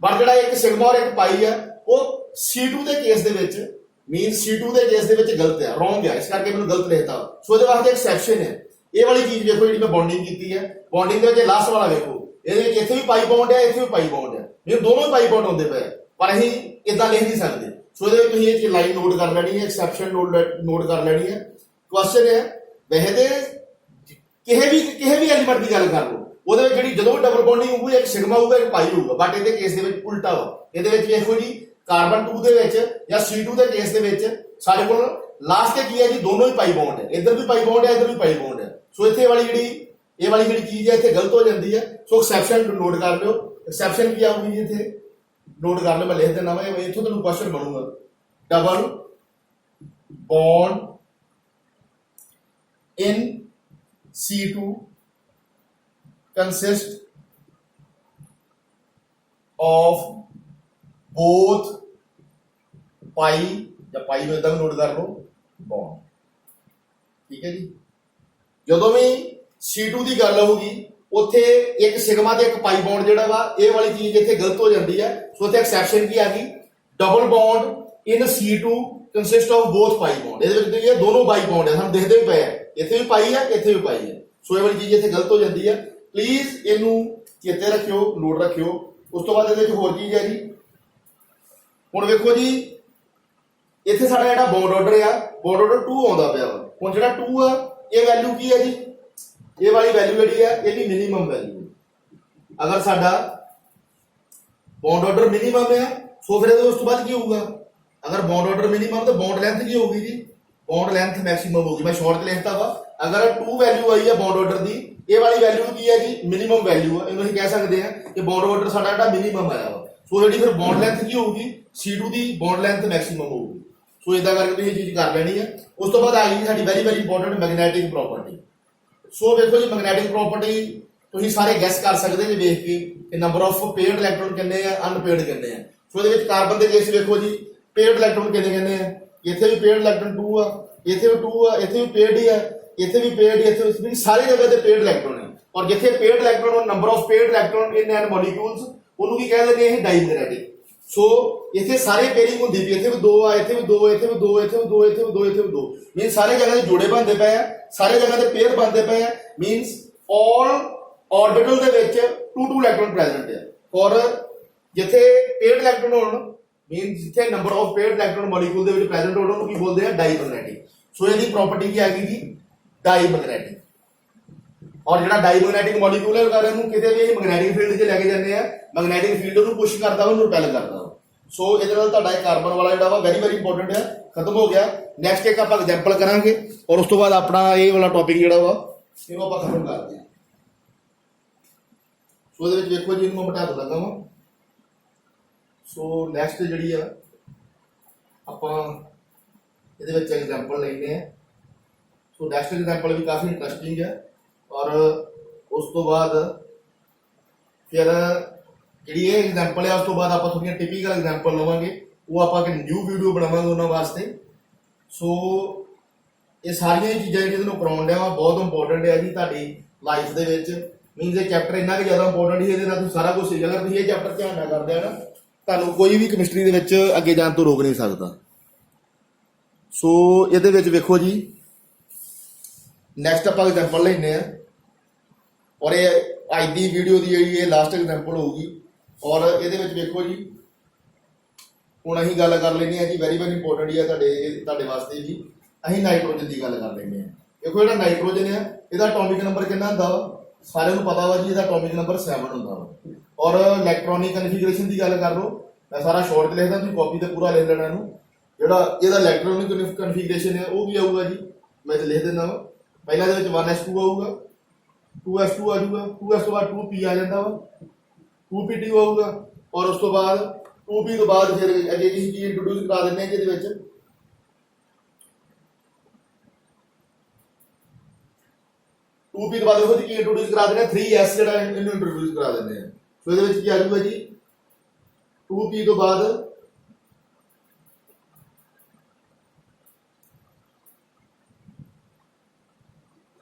ਪਰ ਜਿਹੜਾ ਇੱਕ ਸਿਗਮਾ ਔਰ ਇੱਕ ਪਾਈ ਆ ਉਹ C2 ਦੇ ਕੇਸ ਦੇ ਵਿੱਚ C2 ਦੇ ਕੇਸ ਦੇ ਵਿੱਚ ਗਲਤ ਹੈ, ਰੋਂਗ ਹੈ। ਇਸ ਕਰਕੇ ਮੈਨੂੰ ਗਲਤ ਲਿਖਤਾ। ਸੋ ਇਹਦੇ ਵਾਸਤੇ ਐਕਸੈਪਸ਼ਨ ਹੈ। ਇਹ ਵਾਲੀ ਚੀਜ਼ ਵੇਖੋ ਜਿਹੜੀ ਮੈਂ ਬੌਂਡਿੰਗ ਕੀਤੀ ਹੈ, ਬੌਂਡਿੰਗ ਦੇ ਵਿੱਚ ਲਾਸਟ ਵਾਲਾ ਵੇਖੋ, ਇਹਦੇ ਵਿੱਚ ਇੱਥੇ ਵੀ ਪਾਈ ਬੌਂਡ ਹੈ, ਇੱਥੇ ਵੀ ਪਾਈ ਬੌਂਡ ਹੈ। ਇਹ ਦੋਨੋਂ ਪਾਈ ਬੌਂਡ ਹੁੰਦੇ ਪਏ, ਪਰ ਅਸੀਂ ਇਦਾਂ ਲਿਖ ਨਹੀਂ ਸਕਦੇ। ਸੋ ਇਹਦੇ ਵਿੱਚ ਤੁਸੀਂ ਇਹ ਚੀਜ਼ ਲਾਈਨ ਨੋਟ ਕਰ ਲੈਣੀ ਹੈ, ਐਕਸੈਪਸ਼ਨ ਨੋਟ ਕਰ ਲੈਣੀ ਹੈ। ਕੁਐਸਚਨ ਹੈ ਵੈਸੇ ਤੇ ਕਿਸੇ ਵੀ ਐਲੀਮੈਂਟ ਦੀ ਗੱਲ ਕਰ ਲਓ, ਉਹਦੇ ਵਿੱਚ ਜਿਹੜੀ ਜਦੋਂ ਡਬਲ ਬੌਂਡਿੰਗ ਹੋਊਗੀ ਇੱਕ ਸਿਗਮਾ ਹੋਊਗਾ ਇੱਕ ਪਾਈ ਹੋਊਗਾ। ਬਟ ਇਹਦੇ ਕੇਸ ਦੇ ਵਿੱਚ ਉਲਟਾ ਵਾ। ਇਹਦੇ ਵਿੱਚ ਵੇਖੋ ਜੀ ਕਾਰਬਨ 2 ਦੇ ਵਿੱਚ ਜਾਂ C2 ਦੇ ਕੇਸ ਦੇ ਵਿੱਚ ਸਾਡੇ ਕੋਲ ਲਾਸਟ ਤੇ ਕੀ ਹੈ ਜੀ, ਦੋਨੋਂ ਹੀ ਪਾਈ ਬੌਂਡ ਹੈ। ਇੱਧਰ ਵੀ ਪਾਈ ਬੌਂਡ ਹੈ, ਇੱਧਰ ਵੀ ਪਾਈ ਬੌਂਡ ਹੈ। ਸੋ ਇੱਥੇ ਵਾਲੀ ਜਿਹੜੀ ਚੀਜ਼ ਹੈ ਇੱਥੇ ਗਲਤ ਹੋ ਜਾਂਦੀ ਹੈ। ਸੋ ਐਕਸੈਪਸ਼ਨ ਨੋਟ ਕਰ ਲਿਓ। ਐਕਸੈਪਸ਼ਨ ਕੀ ਆਊਗੀ ਜੀ ਇੱਥੇ ਨੋਟ ਕਰ ਲਿਓ, ਮੈਂ ਲਿਖ ਦਿੰਦਾ ਵਾ। ਇੱਥੋਂ ਤੁਹਾਨੂੰ ਕੁਐਸਚਨ ਬਣੂਗਾ, double bond in C2 consist of both pi ਜਾਂ ਪਾਈ ਨੂੰ ਇਦਾਂ ਵੀ ਨੋਟ ਕਰ ਲਓ ਬੌਂਡ। ਠੀਕ ਹੈ ਜੀ। ਜਦੋਂ ਵੀ C2 ਦੀ ਗੱਲ ਹੋਊਗੀ ਉੱਥੇ ਇੱਕ ਸਿਗਮਾ ਤੇ ਇੱਕ ਪਾਈ ਬੌਂਡ ਜਿਹੜਾ ਵਾ, ਇਹ ਵਾਲੀ ਚੀਜ਼ ਇੱਥੇ ਗਲਤ ਹੋ ਜਾਂਦੀ ਹੈ। ਸੋ ਇੱਥੇ ਐਕਸੈਪਸ਼ਨ ਕੀ ਆ ਗਈ, double bond in C2 consist of both pi bond. ਇਹਦੇ ਵਿੱਚ ਇਹ ਦੋਨੋਂ ਪਾਈ ਬੌਂਡ ਹੈ, ਸਾਨੂੰ ਦਿਖਦੇ ਵੀ ਪਏ ਆ, ਇੱਥੇ ਵੀ ਪਾਈ ਹੈ, ਇੱਥੇ ਵੀ ਪਾਈ ਹੈ। ਸੋ ਇਹ ਵਾਲੀ ਚੀਜ਼ ਇੱਥੇ ਗਲਤ ਹੋ ਜਾਂਦੀ ਹੈ। ਪਲੀਜ਼ ਇਹਨੂੰ ਚੇਤੇ ਰੱਖਿਓ, ਨੋਟ ਰੱਖਿਓ। ਉਸ ਤੋਂ ਬਾਅਦ ਇਹਦੇ ਵਿੱਚ ਹੋਰ ਚੀਜ਼ ਹੈ ਜੀ, ਹੁਣ ਵੇਖੋ ਜੀ ਇੱਥੇ ਸਾਡਾ ਜਿਹੜਾ ਬੌਂਡ ਆਰਡਰ ਆ, ਬੌਂਡ ਆਰਡਰ 2 ਆਉਂਦਾ ਪਿਆ ਵਾ। ਹੁਣ ਜਿਹੜਾ 2 ਆ ਇਹ ਵੈਲਿਊ ਕੀ ਹੈ ਜੀ, ਇਹ ਵਾਲੀ ਵੈਲਿਊ ਜਿਹੜੀ ਆ ਇਹ ਵੀ ਮਿਨੀਮਮ ਵੈਲਿਊ ਹੈ। ਅਗਰ ਸਾਡਾ ਬੌਂਡ ਆਰਡਰ ਮਿਨੀਮਮ ਹੈ ਸੋ ਫਿਰ ਇਹਦੇ ਉਸ ਤੋਂ ਬਾਅਦ ਕੀ ਹੋਊਗਾ, ਅਗਰ ਬੌਂਡ ਆਰਡਰ ਮਿਨੀਮਮ ਤਾਂ ਬੌਂਡ ਲੈਂਥ ਕੀ ਹੋਊਗੀ ਜੀ, ਬੌਂਡ ਲੈਂਥ ਮੈਕਸਿਮਮ ਹੋਊਗੀ। ਮੈਂ ਸ਼ਾਰਟ ਚ ਲਿਖਤਾ ਵਾ, ਅਗਰ 2 ਵੈਲਿਊ ਆਈ ਹੈ ਬੌਂਡ ਆਰਡਰ ਦੀ, ਇਹ ਵਾਲੀ ਵੈਲਿਊ ਕੀ ਹੈ ਜੀ, ਮਿਨੀਮਮ ਵੈਲਿਊ ਹੈ। ਇਹਨੂੰ ਅਸੀਂ ਕਹਿ ਸਕਦੇ ਹਾਂ ਕਿ ਬੌਂਡ ਆਰਡਰ ਸਾਡਾ ਜਿਹੜਾ ਮਿਨੀਮਮ ਆਇਆ ਵਾ। ਸੋ ਜਿਹੜੀ ਫਿਰ ਬੌਂਡ ਲੈਂਥ ਕੀ ਹੋਊਗੀ, C2 ਦੀ ਬੌਂਡ ਲੈਂਥ ਮੈਕਸਿਮਮ ਹੋਊਗੀ। ਸੋ ਇਦਾਂ ਕਰਕੇ ਤੁਸੀਂ ਇਹ ਚੀਜ਼ ਕਰ ਲੈਣੀ ਹੈ। ਉਸ ਤੋਂ ਬਾਅਦ ਆ ਗਈ ਸਾਡੀ ਵੈਰੀ ਇੰਪੋਰਟੈਂਟ ਮੈਗਨੈਟਿਕ ਪ੍ਰੋਪਰਟੀ। ਸੋ ਵੇਖੋ ਜੀ ਮੈਗਨੈਟਿਕ ਪ੍ਰੋਪਰਟੀ ਤੁਸੀਂ ਸਾਰੇ ਗੈਸ ਕਰ ਸਕਦੇ ਜੇ ਵੇਖ ਕੇ ਕਿ ਨੰਬਰ ਆਫ ਪੇਅਰਡ ਇਲੈਕਟ੍ਰੋਨ ਕਿੰਨੇ ਆ, ਅਨਪੇਅਰਡ ਕਿੰਨੇ ਆ। ਸੋ ਇਹਦੇ ਵਿੱਚ ਕਾਰਬਨ ਦੇ ਕੇਸ ਵੇਖੋ ਜੀ ਪੇਅਰਡ ਇਲੈਕਟ੍ਰੋਨ ਕਿੰਨੇ ਆ, ਇੱਥੇ ਵੀ ਪੇਅਰਡ ਇਲੈਕਟ੍ਰੋਨ 2 ਆ, ਇੱਥੇ ਵੀ 2 ਆ, ਇੱਥੇ ਵੀ ਪੇਅਰਡ ਹੀ ਆ, ਇੱਥੇ ਵੀ ਪੇਅਰਡ, ਇੱਥੇ ਵੀ, ਸਾਰੀ ਜਗ੍ਹਾ ਤੇ ਪੇਅਰਡ ਇਲੈਕਟ੍ਰੋਨ ਹੈ। और जिथे paired electron number of paired electron in and molecules ਉਹਨੂੰ ਕੀ ਕਹਿ ਦਿੰਦੇ ਇਹ ਡਾਈਮੈਗਨੈਟਿਕ। ਸੋ ਇੱਥੇ ਸਾਰੇ ਪੇਅਰਿੰਗ ਹੁੰਦੀ ਪਈ, ਇੱਥੇ ਵੀ ਦੋ ਆ, ਇੱਥੇ ਵੀ ਦੋ, ਇੱਥੇ ਵੀ ਦੋ, ਇੱਥੇ ਵੀ ਦੋ, ਇੱਥੇ ਵੀ ਦੋ, ਇੱਥੇ ਵੀ ਦੋ, ਮੀਨ ਸਾਰੇ ਜਗ੍ਹਾ ਤੇ ਜੋੜੇ ਬਣਦੇ ਪਏ ਆ, ਸਾਰੇ ਜਗ੍ਹਾ ਤੇ ਪੇਅਰ ਬਣਦੇ ਪਏ ਆ, ਮੀਨਸ ਆਲ ਆਰਬਿਟਲ ਦੇ ਵਿੱਚ 2 ਇਲੈਕਟ੍ਰੋਨ ਪ੍ਰੈਜ਼ੈਂਟ ਆ। ਔਰ ਜਿੱਥੇ ਪੇਅਰਡ ਇਲੈਕਟ੍ਰੋਨ ਹੋਣ ਮੀਨ ਜਿੱਥੇ number of paired electron molecule ਦੇ ਵਿੱਚ ਪ੍ਰੈਜ਼ੈਂਟ ਹੋਣ ਉਹਨੂੰ ਕੀ ਬੋਲਦੇ ਆ ਡਾਈਮੈਗਨੈਟਿਕ। ਸੋ ਇਹਦੀ ਪ੍ਰੋਪਰਟੀ ਕੀ ਆ ਗਈ ਜੀ ਡਾਈਮੈਗਨੈਟਿਕ। ਔਰ ਜਿਹੜਾ ਡਾਈਮੈਗਨੈਟਿਕ ਮੋਲੀਕੂਲ ਹੈ ਉਹਨੂੰ ਕਿਤੇ ਵੀ ਅਸੀਂ ਮੈਗਨੈਟਿਕ ਫੀਲਡ 'ਚ ਲੈ ਕੇ ਜਾਂਦੇ ਆ, ਮੈਗਨੈਟਿਕ ਫੀਲਡ ਉਹਨੂੰ ਪੁਸ਼ ਕਰਦਾ ਉਹਨੂੰ ਰਿਪੈਲ ਕਰਦਾ। ਸੋ ਇਹਦੇ ਨਾਲ ਤੁਹਾਡਾ ਕਾਰਬਨ ਵਾਲਾ ਜਿਹੜਾ ਵਾ ਵੈਰੀ ਵੈਰੀ ਇੰਪੋਰਟੈਂਟ ਹੈ, ਖਤਮ ਹੋ ਗਿਆ। ਨੈਕਸਟ ਇੱਕ ਆਪਾਂ ਐਗਜ਼ਾਮਪਲ ਕਰਾਂਗੇ ਔਰ ਉਸ ਤੋਂ ਬਾਅਦ ਆਪਣਾ ਇਹ ਵਾਲਾ ਟੌਪਿਕ ਜਿਹੜਾ ਵਾ ਇਹਨੂੰ ਆਪਾਂ ਖਤਮ ਕਰਦੇ ਹਾਂ। ਸੋ ਇਹਦੇ ਵਿੱਚ ਵੇਖੋ ਜੀ ਇਹਨੂੰ ਮੈਂ ਬਤਾ ਦਿੰਦਾ ਵਾ। ਸੋ ਨੈਕਸਟ ਜਿਹੜੀ ਆ ਆਪਾਂ ਇਹਦੇ ਵਿੱਚ ਐਗਜ਼ਾਮਪਲ ਲੈਂਦੇ ਆ। ਸੋ ਨੈਕਸਟ ਐਗਜ਼ਾਮਪਲ ਵੀ ਕਾਫੀ ਇੰਟਰਸਟਿੰਗ ਹੈ ਔਰ ਉਸ ਤੋਂ ਬਾਅਦ ਫਿਰ ਜਿਹੜੀ ਇਹ ਐਗਜ਼ਾਮਪਲ ਹੈ ਉਸ ਤੋਂ ਬਾਅਦ ਆਪਾਂ ਥੋੜੀਆਂ ਟਿਪੀਕਲ ਐਗਜ਼ਾਮਪਲ ਲਵਾਂਗੇ, ਉਹ ਆਪਾਂ ਇੱਕ ਨਿਊ ਵੀਡੀਓ ਬਣਾਵਾਂਗੇ ਉਹਨਾਂ ਵਾਸਤੇ। ਸੋ ਇਹ ਸਾਰੀਆਂ ਹੀ ਚੀਜ਼ਾਂ ਜਿਹਦੇ ਨੂੰ ਕਰਾਉਣ ਡਿਆ ਵਾ ਬਹੁਤ ਇੰਪੋਰਟੈਂਟ ਹੈ ਜੀ ਤੁਹਾਡੀ ਲਾਈਫ ਦੇ ਵਿੱਚ। ਮੀਨਸ ਇਹ ਚੈਪਟਰ ਇੰਨਾ ਕਿ ਜ਼ਿਆਦਾ ਇੰਪੋਰਟੈਂਟ ਹੀ ਇਹਦੇ ਨਾਲ ਤੁਸੀਂ ਸਾਰਾ ਕੁਝ ਸਿੱਖ, ਅਗਰ ਤੁਸੀਂ ਇਹ ਚੈਪਟਰ ਧਿਆਨ ਨਾਲ ਕਰਦੇ ਆ ਨਾ ਤੁਹਾਨੂੰ ਕੋਈ ਵੀ ਕੈਮਿਸਟਰੀ ਦੇ ਵਿੱਚ ਅੱਗੇ ਜਾਣ ਤੋਂ ਰੋਕ ਨਹੀਂ ਸਕਦਾ। ਸੋ ਇਹਦੇ ਵਿੱਚ ਵੇਖੋ ਜੀ ਨੈਕਸਟ ਆਪਾਂ ਐਗਜ਼ਾਮਪਲ ਲੈਂਦੇ ਆ ਔਰ ਇਹ ਅੱਜ ਦੀ ਵੀਡੀਓ ਦੀ ਜਿਹੜੀ ਇਹ ਲਾਸਟ ਐਗਜ਼ਾਮਪਲ ਹੋਊਗੀ। ਔਰ ਇਹਦੇ ਵਿੱਚ ਵੇਖੋ ਜੀ ਹੁਣ ਅਸੀਂ ਗੱਲ ਕਰ ਲੈਂਦੇ ਆ ਜੀ ਵੈਰੀ ਵੈਰੀ ਇੰਪੋਰਟੈਂਟ ਹੀ ਆ ਤੁਹਾਡੇ ਵਾਸਤੇ ਜੀ। ਅਸੀਂ ਨਾਈਟ੍ਰੋਜਨ ਦੀ ਗੱਲ ਕਰ ਲੈਂਦੇ ਆ। ਦੇਖੋ ਜਿਹੜਾ ਨਾਈਟ੍ਰੋਜਨ ਆ ਇਹਦਾ ਐਟੋਮਿਕ ਨੰਬਰ ਕਿੰਨਾ ਹੁੰਦਾ ਵਾ ਸਾਰਿਆਂ ਨੂੰ ਪਤਾ ਵਾ ਜੀ, ਇਹਦਾ ਐਟੋਮਿਕ ਨੰਬਰ 7 ਹੁੰਦਾ ਵਾ। ਔਰ ਇਲੈਕਟ੍ਰੋਨਿਕ ਕਨਫੀਗਰੇਸ਼ਨ ਦੀ ਗੱਲ ਕਰ ਲਓ, ਮੈਂ ਸਾਰਾ ਸ਼ਾਰਟ ਤੇ ਲਿਖਦਾ, ਤੁਸੀਂ ਕਾਪੀ ਤੇ ਪੂਰਾ ਲਿਖ ਲੈਣਾ ਇਹਨੂੰ। ਜਿਹੜਾ ਇਹਦਾ ਇਲੈਕਟ੍ਰੋਨਿਕ ਕਨਫੀਗਰੇਸ਼ਨ ਹੈ ਉਹ ਕੀ ਆਊਗਾ ਜੀ, ਮੈਂ ਤੇ ਲਿਖ ਦਿੰਦਾ ਵਾ। ਪਹਿਲਾਂ ਦੇ ਵਿੱਚ 1s2 ਆਊਗਾ, 2s2 ਆ ਜਾਊਗਾ, 2s ਤੋਂ ਬਾਅਦ 2p ਆ ਜਾਂਦਾ ਵਾ, 2p2 ਆਊਗਾ ਔਰ ਉਸ ਤੋਂ ਬਾਅਦ 2p ਤੋਂ ਬਾਅਦ ਫਿਰ ਅੱਗੇ ਕੀ ਚੀਜ਼ ਇੰਟਰੋਡਿਊਸ ਕਰਾ ਦਿੰਦੇ ਆ ਜਿਹਦੇ ਵਿੱਚ 2p ਤੋਂ ਬਾਅਦ ਇਹੋ ਜਿਹੀ ਕੀ ਇੰਟਰੋਡਿਊਸ ਕਰਾ ਦਿੰਦੇ ਆ 3s ਜਿਹੜਾ ਇਹਨੂੰ ਇੰਟਰੋਡਿਊਸ ਕਰਾ ਦਿੰਦੇ ਆ। ਸੋ ਇਹਦੇ ਵਿੱਚ ਕੀ ਆ ਜਾਊਗਾ ਜੀ 2p ਤੋਂ ਬਾਅਦ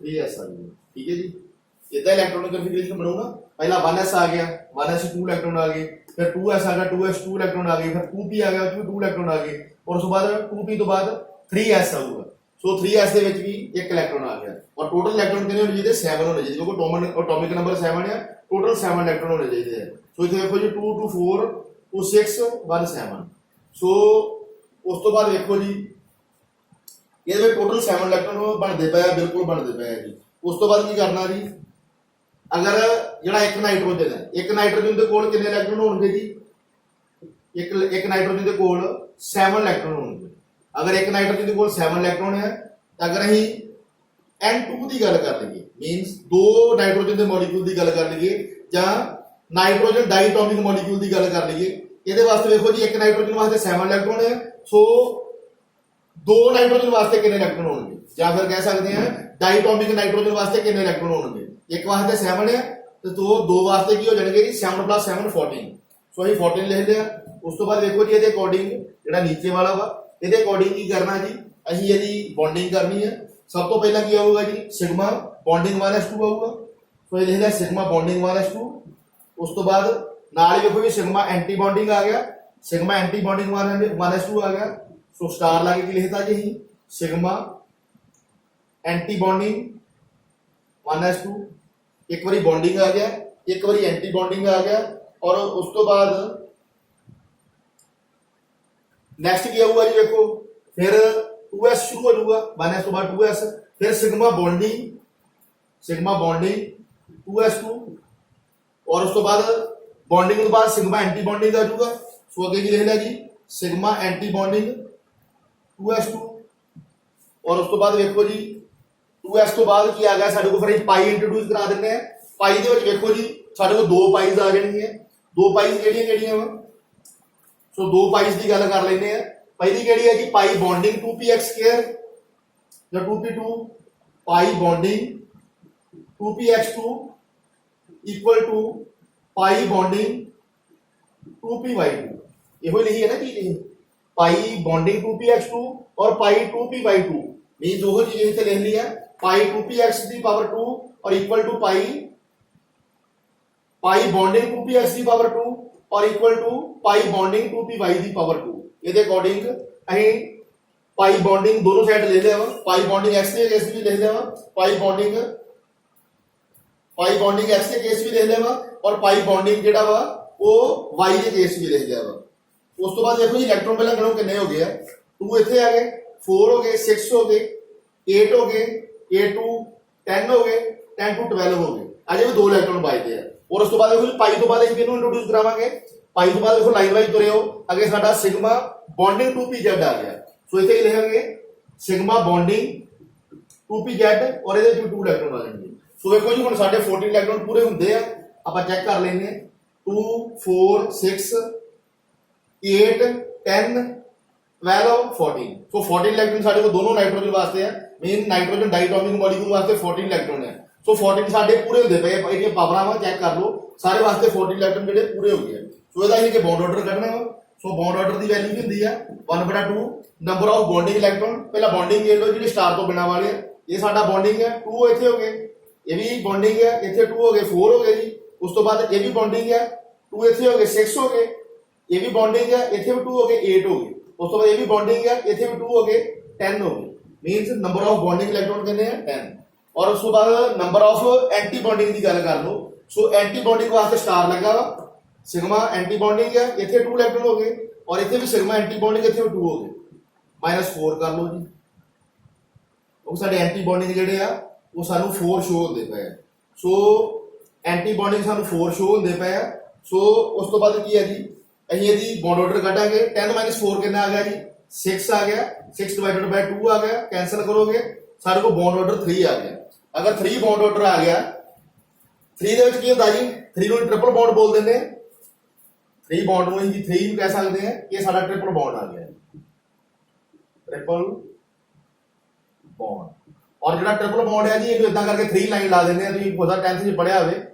3s ਆ ਜਾਊਗਾ। ਠੀਕ ਹੈ ਜੀ, ਇਦਾਂ ਇਲੈਕਟ੍ਰੋਨਿਕ ਕਨਫੀਗਰੇਸ਼ਨ ਬਣਾਉਣਾ। ਪਹਿਲਾਂ 1s ਆ ਗਿਆ, 1s 2 ਇਲੈਕਟ੍ਰੋਨ ਆ ਗਏ, ਫਿਰ 2s ਆ ਗਿਆ, 2s 2 ਇਲੈਕਟ੍ਰੋਨ ਆ ਗਏ, ਫਿਰ 2p ਆ ਗਿਆ, 2 ਇਲੈਕਟ੍ਰੋਨ ਆ ਗਏ ਔਰ ਉਸ ਤੋਂ ਬਾਅਦ 2p ਤੋਂ ਬਾਅਦ 3s ਆਊਗਾ। ਸੋ 3s ਦੇ ਵਿੱਚ ਵੀ ਇੱਕ ਇਲੈਕਟ੍ਰੋਨ ਆ ਗਿਆ ਔਰ ਟੋਟਲ ਇਲੈਕਟ੍ਰੋਨ ਕਿੰਨੇ ਹੋਣੇ ਚਾਹੀਦੇ 7 ਹੋਣੇ ਚਾਹੀਦੇ ਕਿਉਂਕਿ ਐਟੋਮਿਕ ਨੰਬਰ 7 ਆ, ਟੋਟਲ 7 ਇਲੈਕਟ੍ਰੋਨ ਹੋਣੇ ਚਾਹੀਦੇ ਆ। ਸੋ ਇੱਥੇ ਦੇਖੋ ਜੀ 2 2 4 2 6 1 7। ਸੋ ਉਸ ਤੋਂ ਬਾਅਦ ਵੇਖੋ ਜੀ ਇਹਦੇ ਵਿੱਚ ਟੋਟਲ 7 ਇਲੈਕਟ੍ਰੋਨ ਬਣਦੇ ਪਏ ਆ, ਬਿਲਕੁਲ ਬਣਦੇ ਪਏ ਆ ਜੀ। ਉਸ ਤੋਂ ਬਾਅਦ ਕੀ ਕਰਨਾ ਜੀ, ਅਗਰ ਜਿਹੜਾ ਇੱਕ ਨਾਈਟ੍ਰੋਜਨ ਹੈ, ਇੱਕ ਨਾਈਟ੍ਰੋਜਨ ਦੇ ਕੋਲ ਕਿੰਨੇ ਇਲੈਕਟ੍ਰੋਨ ਹੋਣਗੇ ਜੀ, ਇੱਕ ਨਾਈਟ੍ਰੋਜਨ ਦੇ ਕੋਲ 7 ਇਲੈਕਟ੍ਰੋਨ ਹੋਣਗੇ। ਅਗਰ ਇੱਕ ਨਾਈਟ੍ਰੋਜਨ ਦੇ ਕੋਲ 7 ਇਲੈਕਟ੍ਰੋਨ ਹੈ ਤਾਂ ਅਗਰ ਅਸੀਂ N2 ਦੀ ਗੱਲ ਕਰ ਲਈਏ ਮੀਨਸ ਦੋ ਨਾਈਟ੍ਰੋਜਨ ਦੇ ਮੋਲੀਕੂਲ ਦੀ ਗੱਲ ਕਰ ਲਈਏ ਜਾਂ ਨਾਈਟ੍ਰੋਜਨ ਡਾਈਟੋਮਿਕ ਮੋਲੀਕੂਲ ਦੀ ਗੱਲ ਕਰ ਲਈਏ, ਇਹਦੇ ਵਾਸਤੇ ਵੇਖੋ ਜੀ ਇੱਕ ਨਾਈਟ੍ਰੋਜਨ ਵਾਸਤੇ 7 ਇਲੈਕਟ੍ਰੋਨ ਹੈ। ਸੋ ਦੋ ਨਾਈਟ੍ਰੋਜਨ ਵਾਸਤੇ ਕਿੰਨੇ ਇਲੈਕਟ੍ਰੋਨ ਹੋਣਗੇ, ਜਾਂ ਫਿਰ ਕਹਿ ਸਕਦੇ ਹਾਂ ਡਾਈਟੋਮਿਕ ਨਾਈਟ੍ਰੋਜਨ ਵਾਸਤੇ ਕਿੰਨੇ ਇਲੈਕਟ੍ਰੋਨ ਹੋਣਗੇ। ਇੱਕ ਵਾਸਤੇ 7 ਹੈ ਤੇ ਦੋ ਵਾਸਤੇ ਕੀ ਹੋ ਜਾਣਗੇ ਜੀ 7 + 7 14। ਸੋ ਅਸੀਂ 14 ਲਿਖ ਲਿਆ। ਉਸ ਤੋਂ ਬਾਅਦ ਵੇਖੋ ਜੀ ਇਹਦੇ ਅਕੋਰਡਿੰਗ ਜਿਹੜਾ ਨੀਚੇ ਵਾਲਾ ਵਾ ਇਹਦੇ ਅਕੋਰਡਿੰਗ ਕੀ ਕਰਨਾ ਜੀ, ਅਸੀਂ ਇਹਦੀ ਬੌਂਡਿੰਗ ਕਰਨੀ ਹੈ। ਸਭ ਤੋਂ ਪਹਿਲਾਂ ਕੀ ਆਊਗਾ ਜੀ ਸਿਗਮਾ ਬੌਂਡਿੰਗ 1s2 ਆਊਗਾ। ਸੋ ਇਹ ਲਿਖ ਲਿਆ ਸਿਗਮਾ ਬੌਂਡਿੰਗ 1s2। ਉਸ ਤੋਂ ਬਾਅਦ ਨਾਲ ਹੀ ਵੇਖੋ ਜੀ ਸਿਗਮਾ ਐਂਟੀ ਬੌਂਡਿੰਗ ਆ ਗਿਆ, ਸਿਗਮਾ ਐਂਟੀ ਬੌਂਡਿੰਗ 1s2 ਆ ਗਿਆ। ਸੋ ਸਟਾਰ ਲਾ ਕੇ ਕੀ ਲਿਖਦਾ ਜੀ ਅਸੀਂ ਸਿਗਮਾ ਐਂਟੀ ਬੌਂਡਿੰਗ 1s2। ਇੱਕ ਵਾਰੀ ਬੌਂਡਿੰਗ ਆ ਗਿਆ, ਇੱਕ ਵਾਰੀ ਐਂਟੀ ਬੌਂਡਿੰਗ ਆ ਗਿਆ ਔਰ ਉਸ ਤੋਂ ਬਾਅਦ ਨੈਕਸਟ ਕੀ ਆਊਗਾ ਜੀ ਵੇਖੋ ਫਿਰ 2s ਸ਼ੁਰੂ ਹੋ ਜਾਊਗਾ, 1s ਤੋਂ ਬਾਅਦ 2s, ਫਿਰ ਸਿਗਮਾ ਬੌਂਡਿੰਗ 2s2 ਔਰ ਉਸ ਤੋਂ ਬਾਅਦ ਬੌਂਡਿੰਗ ਤੋਂ ਬਾਅਦ ਸਿਗਮਾ ਐਂਟੀ ਬੌਂਡਿੰਗ ਆ ਜਾਊਗਾ। ਸੋ ਅੱਗੇ ਕੀ ਲਿਖ ਲਿਆ ਜੀ ਸਿਗਮਾ ਐਂਟੀ ਬੌਂਡਿੰਗ 2s2 ਔਰ ਉਸ ਤੋਂ ਬਾਅਦ ਵੇਖੋ ਜੀ 2s ਤੋਂ ਬਾਅਦ ਕੀ ਆ ਗਿਆ ਸਾਡੇ ਕੋਲ, ਫਿਰ ਪਾਈ ਇੰਟਰੋਡਿਊਸ ਕਰਾ ਦਿੰਦੇ ਆ। ਪਾਈ ਦੇ ਵਿੱਚ ਵੇਖੋ ਜੀ ਸਾਡੇ ਕੋਲ ਦੋ ਪਾਈਜ਼ ਆ ਜਾਣਗੀਆਂ। ਦੋ ਪਾਈਜ਼ ਕਿਹੜੀਆਂ ਵਾ, ਸੋ ਦੋ ਪਾਈਜ਼ ਦੀ ਗੱਲ ਕਰ ਲੈਂਦੇ ਆ। ਪਹਿਲੀ ਕਿਹੜੀ ਹੈ ਜੀ ਪਾਈ ਬੌਂਡਿੰਗ 2px² ਜਾਂ 2p2 pi bonding 2px2 equal to pi bonding 2py2। ਇਹੋ ਲਿਖੀ ਹੈ ਨਾ ਚੀਜ਼, ਇਹ ਪਾਈ ਬੌਂਡਿੰਗ 2px2 ਔਰ ਪਾਈ 2py2 ਮੀਨਸ ਉਹ ਚੀਜ਼ ਇੱਥੇ ਲਿਖ ਲਈ ਹੈ ਪਾਈ 2px ਦੀ ਪਾਵਰ 2 ਔਰ equal to pi pi bonding 2px की पावर 2 और equal to pi bonding 2py की पावर 2 ये अकॉर्डिंग अं पाई बॉन्डिंग दोनों साइड लिख लिया वा पाई बॉन्डिंग एक्स के केस भी लिख लिया वा पाई बॉन्डिंग एक्स के केस भी लिख लिया वा और पाई बॉन्डिंग जेड़ा वा वो वाई के केस भी लिख लिया वा। उस तो बाद देखो जी इलेक्ट्रॉन पहले गणो कितने हो गए 2 इतने आ गए 4 हो गए 6 हो गए 8 हो गए 8 टू 10 हो गए 10 टू 12 हो गए अजे भी 2 इलेक्ट्रॉन बचते हैं। और उस तो बाद देखो जी पाई तो बाद किहनूं इंट्रोड्यूस करावांगे पाई तो बाद देखो लाइन वाइज तुरे हो अगे साडा सिग्मा बॉन्डिंग 2pz आ गया। सो इतने लिखेंगे सिग्मा बॉन्डिंग 2pz और ये 2 इलेक्ट्रॉन आ जाएंगे। सो देखो जी हुण साडे 14 इलेक्ट्रॉन पूरे होंगे आपां चेक कर लेंगे 2 4 6 8 10 12 14 सो 14 इलेक्ट्रॉन साडे को दोनों नाइट्रोजन वास्ते है मेन नाइट्रोजन डाइटॉमिक मॉलिक्यूल वास्ते 14 इलेक्ट्रॉन है। सो 14 साडे पूरे होंदे पे इहदियां पावरां चेक कर लो सारे वास्ते 14 इलेक्ट्रॉन जेडे पूरे हो गए। सो इहदा असीं बॉन्ड ऑर्डर कढना वा सो बॉन्ड ऑर्डर की वैल्यू की होंदी है 1/2 नंबर ऑफ बॉन्डिंग इलेक्ट्रॉन पहला बॉन्डिंग ले लो जी स्टार तो बिना वाले ये साडा बॉन्डिंग है 2 इत्थे हो गए ये भी बॉन्डिंग है इत्थे 2 हो गए 4 हो गए जी। उस तो बाद ये भी बॉन्डिंग है 2 इत्थे हो गए 6 हो गए ये भी बॉन्डिंग है इत्थे भी 2 हो गए 8 हो गए। उस तो बाद ये भी बॉन्डिंग है इत्थे भी 2 हो गए 10 हो गए means number of bonding electron कितने हैं 10। और उस तो बाद नंबर ऑफ एंटी बॉन्डिंग की गल कर लो सो एंटी बॉन्डिंग वास्ते स्टार लगा वा सिग्मा एंटी बॉन्डिंग है इत्थे 2 इलेक्ट्रॉन हो गए और इत्थे भी सिग्मा एंटी बॉन्डिंग इत्थे 2 हो गए -4 कर लो जी ਉਹ ਸਾਡੇ ਐਂਟੀ ਬੌਂਡਿੰਗ ਜਿਹੜੇ ਆ ਉਹ ਸਾਨੂੰ 4 ਸ਼ੋ ਹੁੰਦੇ ਪਏ ਆ। ਸੋ ਐਂਟੀ ਬੌਂਡਿੰਗ ਸਾਨੂੰ 4 ਸ਼ੋ ਹੁੰਦੇ ਪਏ ਆ। ਸੋ ਉਸ ਤੋਂ ਬਾਅਦ ਕੀ ਹੈ ਜੀ ਅਸੀਂ ਇਹਦੀ ਬੌਂਡ ਆਰਡਰ ਕੱਢਾਂਗੇ 10 4 ਕਿੰਨਾ ਆ ਗਿਆ ਜੀ 6 ਆ ਗਿਆ 6 ਡਿਵਾਈਡਡ ਬਾਈ 2 ਆ ਗਿਆ कैंसिल करोगे ਸਾਡੇ ਕੋਲ ਬੌਂਡ ਆਰਡਰ 3 ਆ ਗਿਆ। ਅਗਰ 3 ਬੌਂਡ ਆਰਡਰ ਆ ਗਿਆ 3 ਦੇ ਵਿੱਚ ਕੀ ਹੁੰਦਾ ਜੀ 3 ਨੂੰ ਟ੍ਰਿਪਲ ਬੌਂਡ ਬੋਲ ਦਿੰਦੇ 3 ਬੌਂਡ ਨੂੰ ਅਸੀਂ 3 ਨੂੰ ਕਹਿ ਸਕਦੇ ਹਾਂ ਕਿ ਸਾਡਾ ਟ੍ਰਿਪਲ ਬੌਂਡ ਆ ਗਿਆ ट्रिपल बॉन्ड। और जो ट्रिपल बॉन्ड है जी ये इदा करके 3 लाइन ला देने तुम 10th में पढ़िया हो